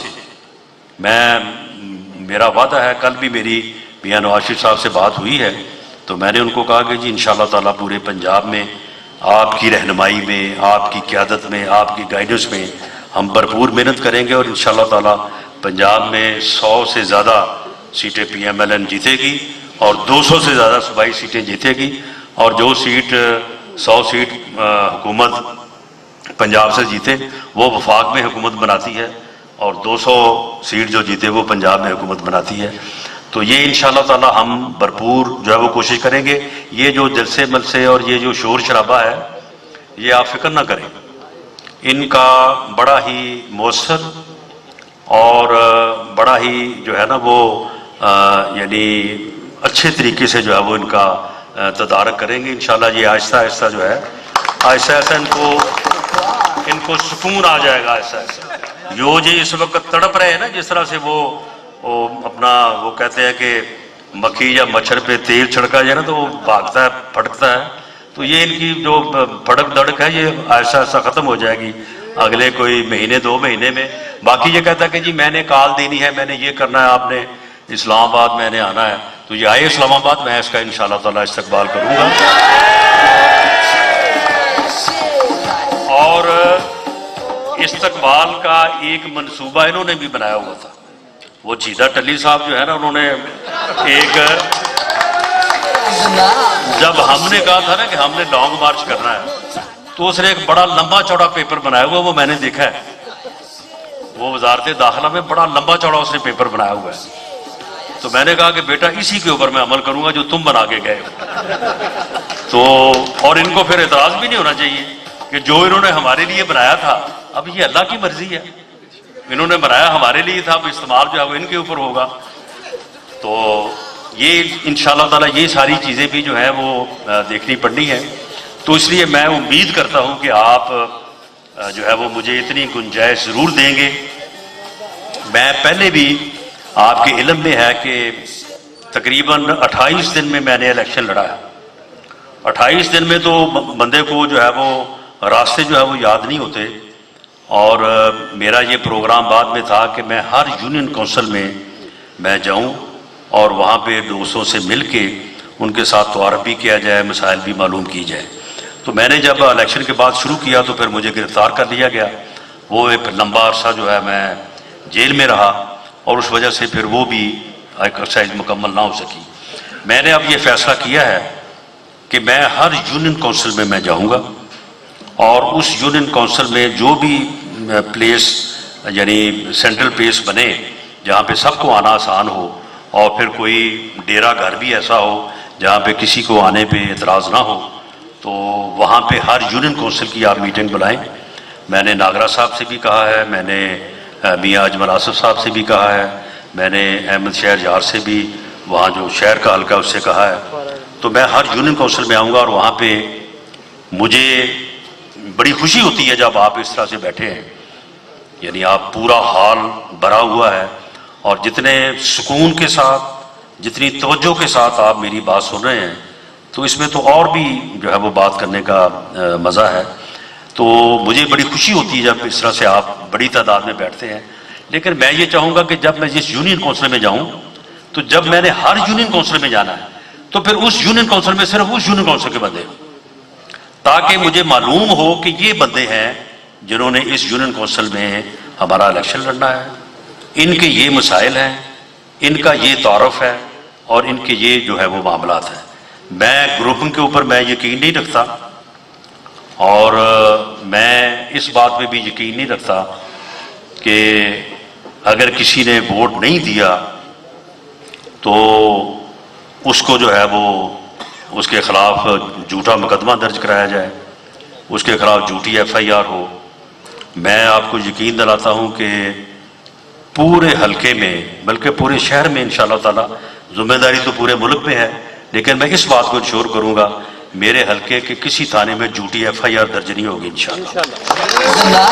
Speaker 3: میرا وعدہ ہے، کل بھی میری میاں نواز شریف صاحب سے بات ہوئی ہے، تو میں نے ان کو کہا کہ جی انشاءاللہ تعالی پورے پنجاب میں آپ کی رہنمائی میں، آپ کی قیادت میں، آپ کی گائیڈنس میں ہم بھرپور محنت کریں گے، اور انشاءاللہ تعالی پنجاب میں 100 سے زیادہ سیٹیں پی ایم ایل این جیتے گی، اور 200 سے زیادہ صوبائی سیٹیں جیتے گی، اور جو سیٹ 100 سیٹ حکومت پنجاب سے جیتے وہ وفاق میں حکومت بناتی ہے، اور 200 سیٹ جو جیتے وہ پنجاب میں حکومت بناتی ہے۔ تو یہ انشاءاللہ تعالی ہم بھرپور جو ہے وہ کوشش کریں گے۔ یہ جو جلسے ملسے اور یہ جو شور شرابہ ہے، یہ آپ فکر نہ کریں، ان کا بڑا ہی مؤثر اور بڑا ہی جو ہے نا وہ یعنی اچھے طریقے سے جو ہے وہ ان کا تدارک کریں گے انشاءاللہ۔ یہ آہستہ آہستہ جو ہے آہستہ آہستہ ان کو سکون آ جائے گا، آہستہ آہستہ۔ جو جی اس وقت تڑپ رہے ہیں نا، جس طرح سے وہ اپنا وہ کہتے ہیں کہ مکھی یا مچھر پہ تیل چھڑکا جائے نا تو وہ بھاگتا ہے، پھٹکتا ہے، تو یہ ان کی جو پھڑک دڑک ہے یہ آہستہ آہستہ ختم ہو جائے گی اگلے کوئی مہینے 2 مہینے میں۔ باقی یہ کہتا ہے کہ جی میں نے کال دینی ہے، میں نے یہ کرنا ہے، آپ نے اسلام آباد میں نے آنا ہے، تو یہ آئے اسلام آباد، میں اس کا انشاءاللہ تعالی استقبال کروں گا۔ اور استقبال کا ایک منصوبہ انہوں نے بھی بنایا ہوا تھا، وہ جیدہ ٹلی صاحب جو ہے نا، انہوں نے ایک، جب ہم نے کہا تھا نا کہ ہم نے لانگ مارچ کرنا ہے، تو اس نے ایک بڑا لمبا چوڑا پیپر بنایا ہوا، وہ میں نے دیکھا ہے، وہ وزارت داخلہ میں بڑا لمبا چوڑا اس نے پیپر بنایا ہوا ہے، تو میں نے کہا کہ بیٹا اسی کے اوپر میں عمل کروں گا جو تم بنا کے گئے ہو۔ تو اور ان کو پھر اعتراض بھی نہیں ہونا چاہیے کہ جو انہوں نے ہمارے لیے بنایا تھا، اب یہ اللہ کی مرضی ہے، انہوں نے بنایا ہمارے لیے تھا، اب استعمال جو ہے وہ ان کے اوپر ہوگا۔ تو یہ انشاءاللہ تعالی یہ ساری چیزیں بھی جو ہیں وہ دیکھنی پڑنی ہیں، تو اس لیے میں امید کرتا ہوں کہ آپ جو ہے وہ مجھے اتنی گنجائش ضرور دیں گے۔ میں پہلے بھی آپ کے علم میں ہے کہ تقریباً 28 دن میں نے الیکشن لڑا ہے۔ 28 دن میں تو بندے کو جو ہے وہ راستے جو ہے وہ یاد نہیں ہوتے، اور میرا یہ پروگرام بعد میں تھا کہ میں ہر یونین کونسل میں جاؤں اور وہاں پہ دوستوں سے مل کے ان کے ساتھ تعارف بھی کیا جائے، مسائل بھی معلوم کی جائے۔ تو میں نے جب الیکشن کے بعد شروع کیا تو پھر مجھے گرفتار کر لیا گیا، وہ ایک لمبا عرصہ جو ہے میں جیل میں رہا، اور اس وجہ سے پھر وہ بھی ایکسرسائز مکمل نہ ہو سکی۔ میں نے اب یہ فیصلہ کیا ہے کہ میں ہر یونین کونسل میں جاؤں گا، اور اس یونین کونسل میں جو بھی پلیس یعنی سینٹرل پلیس بنے جہاں پہ سب کو آنا آسان ہو، اور پھر کوئی ڈیرا گھر بھی ایسا ہو جہاں پہ کسی کو آنے پہ اعتراض نہ ہو، تو وہاں پہ ہر یونین کونسل کی آپ میٹنگ بلائیں۔ میں نے ناگرہ صاحب سے بھی کہا ہے، میں نے میاں اجمل آصف صاحب سے بھی کہا ہے، میں نے احمد شہر یار سے بھی وہاں جو شہر کا حلقہ اس سے کہا ہے، تو میں ہر یونین کونسل میں آؤں گا، اور وہاں پہ مجھے بڑی خوشی ہوتی ہے جب آپ اس طرح سے بیٹھے ہیں، یعنی آپ پورا ہال بھرا ہوا ہے، اور جتنے سکون کے ساتھ، جتنی توجہ کے ساتھ آپ میری بات سن رہے ہیں، تو اس میں تو اور بھی جو ہے وہ بات کرنے کا مزہ ہے۔ تو مجھے بڑی خوشی ہوتی ہے جب اس طرح سے آپ بڑی تعداد میں بیٹھتے ہیں، لیکن میں یہ چاہوں گا کہ جب میں جس یونین کونسل میں جاؤں، تو جب میں نے ہر یونین کونسل میں جانا ہے تو پھر اس یونین کونسل میں صرف اس یونین کونسل کے بندے ہوں، تاکہ مجھے معلوم ہو کہ یہ بندے ہیں جنہوں نے اس یونین کونسل میں ہمارا الیکشن لڑنا ہے، ان کے یہ مسائل ہیں، ان کا یہ تعارف ہے، اور ان کے یہ جو ہے وہ معاملات ہیں۔ میں گروپنگ کے اوپر میں یقین نہیں رکھتا، اور میں اس بات پہ بھی یقین نہیں رکھتا کہ اگر کسی نے ووٹ نہیں دیا تو اس کو جو ہے وہ اس کے خلاف جھوٹا مقدمہ درج کرایا جائے، اس کے خلاف جھوٹی ایف آئی آر ہو۔ میں آپ کو یقین دلاتا ہوں کہ پورے حلقے میں بلکہ پورے شہر میں انشاءاللہ تعالی، ذمہ داری تو پورے ملک میں ہے، لیکن میں اس بات کو انشور کروں گا میرے حلقے کے کسی تھانے میں جھوٹی ایف آئی آر درج نہیں ہوگی انشاءاللہ۔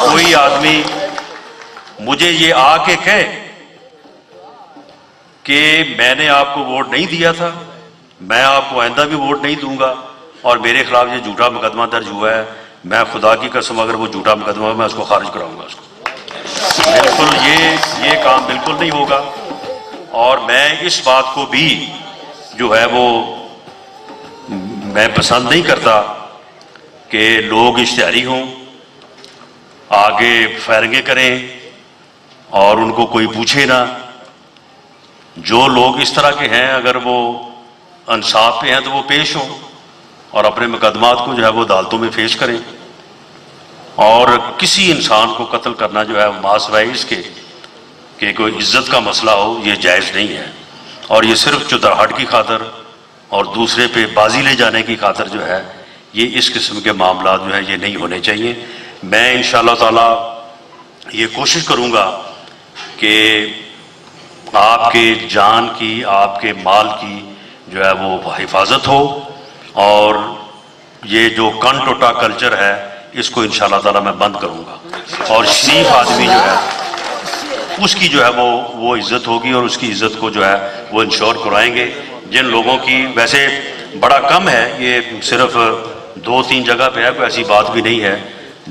Speaker 3: کوئی آدمی مجھے یہ آ کے کہے کہ میں نے آپ کو ووٹ نہیں دیا تھا، میں آپ کو آئندہ بھی ووٹ نہیں دوں گا، اور میرے خلاف یہ جھوٹا مقدمہ درج ہوا ہے، میں خدا کی قسم اگر وہ جھوٹا مقدمہ ہے میں اس کو خارج کراؤں گا اس کو، بالکل یہ کام بالکل نہیں ہوگا۔ اور میں اس بات کو بھی جو ہے وہ میں پسند نہیں کرتا کہ لوگ اشتہاری ہوں، آگے فائرنگیں کریں اور ان کو کوئی پوچھے نہ۔ جو لوگ اس طرح کے ہیں اگر وہ انصاف پہ ہیں تو وہ پیش ہوں اور اپنے مقدمات کو جو ہے وہ عدالتوں میں پیش کریں، اور کسی انسان کو قتل کرنا جو ہے ما سوائے اس کے کہ کوئی عزت کا مسئلہ ہو یہ جائز نہیں ہے، اور یہ صرف چتراہٹ کی خاطر اور دوسرے پہ بازی لے جانے کی خاطر جو ہے یہ اس قسم کے معاملات جو ہیں یہ نہیں ہونے چاہیے۔ میں انشاءاللہ تعالی یہ کوشش کروں گا کہ آپ کے جان کی، آپ کے مال کی جو ہے وہ حفاظت ہو، اور یہ جو کن ٹوٹا کلچر ہے اس کو انشاءاللہ تعالی میں بند کروں گا، اور شریف آدمی جو ہے اس کی جو ہے وہ عزت ہوگی، اور اس کی عزت کو جو ہے وہ انشور کرائیں گے۔ جن لوگوں کی ویسے بڑا کم ہے، یہ صرف 2-3 جگہ پہ ہے، کوئی ایسی بات بھی نہیں ہے،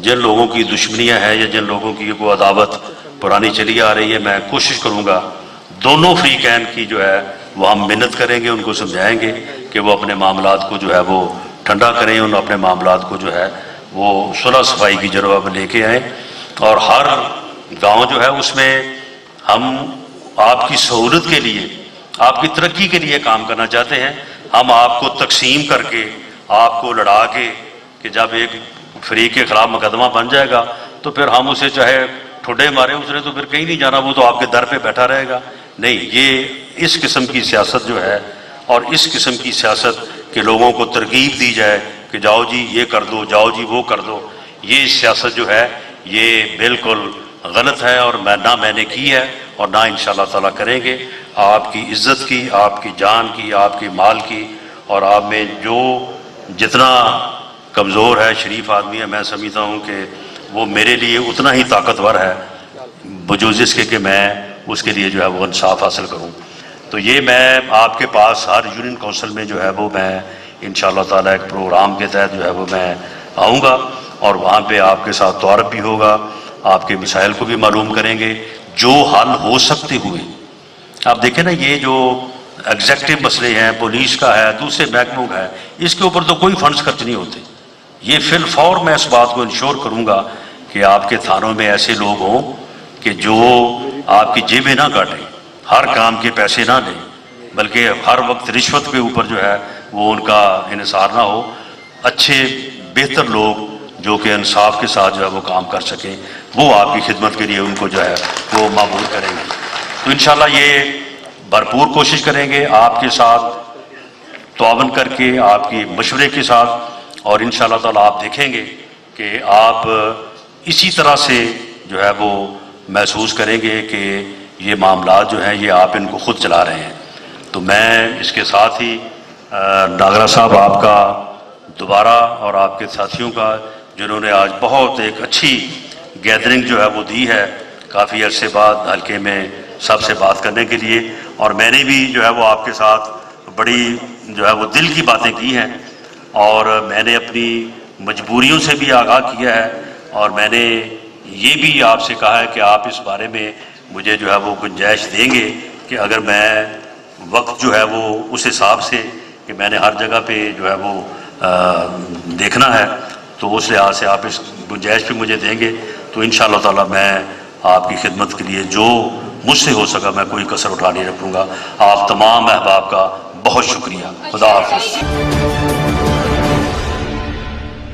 Speaker 3: جن لوگوں کی دشمنیاں ہیں یا جن لوگوں کی کوئی عداوت پرانی چلی آ رہی ہے، میں کوشش کروں گا دونوں فریقین کی جو ہے وہ ہم محنت کریں گے، ان کو سمجھائیں گے کہ وہ اپنے معاملات کو جو ہے وہ ٹھنڈا کریں، ان اپنے معاملات کو جو ہے وہ صلح صفائی کی جربہ میں لے کے آئیں، اور ہر گاؤں جو ہے اس میں ہم آپ کی سہولت کے لیے، آپ کی ترقی کے لیے کام کرنا چاہتے ہیں۔ ہم آپ کو تقسیم کر کے، آپ کو لڑا کے، کہ جب ایک فریق کے خلاف مقدمہ بن جائے گا تو پھر ہم اسے چاہے ٹھڈے مارے اسے تو پھر کہیں نہیں جانا، وہ تو آپ کے در پہ بیٹھا رہے گا۔ نہیں، یہ اس قسم کی سیاست جو ہے، اور اس قسم کی سیاست کہ لوگوں کو ترغیب دی جائے کہ جاؤ جی یہ کر دو، جاؤ جی وہ کر دو، یہ سیاست جو ہے یہ بالکل غلط ہے، اور میں نے کی ہے اور نہ انشاءاللہ تعالیٰ کریں گے۔ آپ کی عزت کی، آپ کی جان کی، آپ کی مال کی، اور آپ میں جو جتنا کمزور ہے شریف آدمی ہے، میں سمجھتا ہوں کہ وہ میرے لیے اتنا ہی طاقتور ہے بجوز اس کے کہ میں اس کے لیے جو ہے وہ انصاف حاصل کروں۔ تو یہ میں آپ کے پاس ہر یونین کونسل میں جو ہے وہ میں انشاءاللہ تعالیٰ ایک پروگرام کے تحت جو ہے وہ میں آؤں گا، اور وہاں پہ آپ کے ساتھ تعارف بھی ہوگا، آپ کے مسائل کو بھی معلوم کریں گے جو حل ہو سکتے ہوئے۔ آپ دیکھیں نا، یہ جو ایگزیکٹو مسئلے ہیں، پولیس کا ہے، دوسرے محکموں کا ہے، اس کے اوپر تو کوئی فنڈز خرچ نہیں ہوتے۔ یہ فی الفور میں اس بات کو انشور کروں گا کہ آپ کے تھانوں میں ایسے لوگ ہوں کہ جو آپ کی جیبیں نہ کاٹیں، ہر کام کے پیسے نہ لیں، بلکہ ہر وقت رشوت کے اوپر جو ہے وہ ان کا انحصار نہ ہو۔ اچھے بہتر لوگ جو کہ انصاف کے ساتھ جو ہے وہ کام کر سکیں، وہ آپ کی خدمت کے لیے ان کو جو ہے وہ معمول کریں گے۔ تو انشاءاللہ یہ بھرپور کوشش کریں گے آپ کے ساتھ تعاون کر کے، آپ کی مشورے کے ساتھ، اور انشاءاللہ تعالیٰ آپ دیکھیں گے کہ آپ اسی طرح سے جو ہے وہ محسوس کریں گے کہ یہ معاملات جو ہیں یہ آپ ان کو خود چلا رہے ہیں۔ تو میں اس کے ساتھ ہی ناگرہ صاحب آپ کا دوبارہ، اور آپ کے ساتھیوں کا جنہوں نے آج بہت ایک اچھی گیدرنگ جو ہے وہ دی ہے کافی عرصے بعد حلقے میں سب سے بات کرنے کے لیے، اور میں نے بھی جو ہے وہ آپ کے ساتھ بڑی جو ہے وہ دل کی باتیں کی ہیں، اور میں نے اپنی مجبوریوں سے بھی آگاہ کیا ہے، اور میں نے یہ بھی آپ سے کہا ہے کہ آپ اس بارے میں مجھے جو ہے وہ گنجائش دیں گے کہ اگر میں وقت جو ہے وہ اس حساب سے کہ میں نے ہر جگہ پہ جو ہے وہ دیکھنا ہے، تو اس لحاظ سے آپ اس گنجائش بھی مجھے دیں گے، تو انشاءاللہ تعالیٰ میں آپ کی خدمت کے لیے جو مجھ سے ہو سکا میں کوئی کسر اٹھا نہیں رکھوں گا۔ آپ تمام احباب کا بہت شکریہ۔ خدا حافظ۔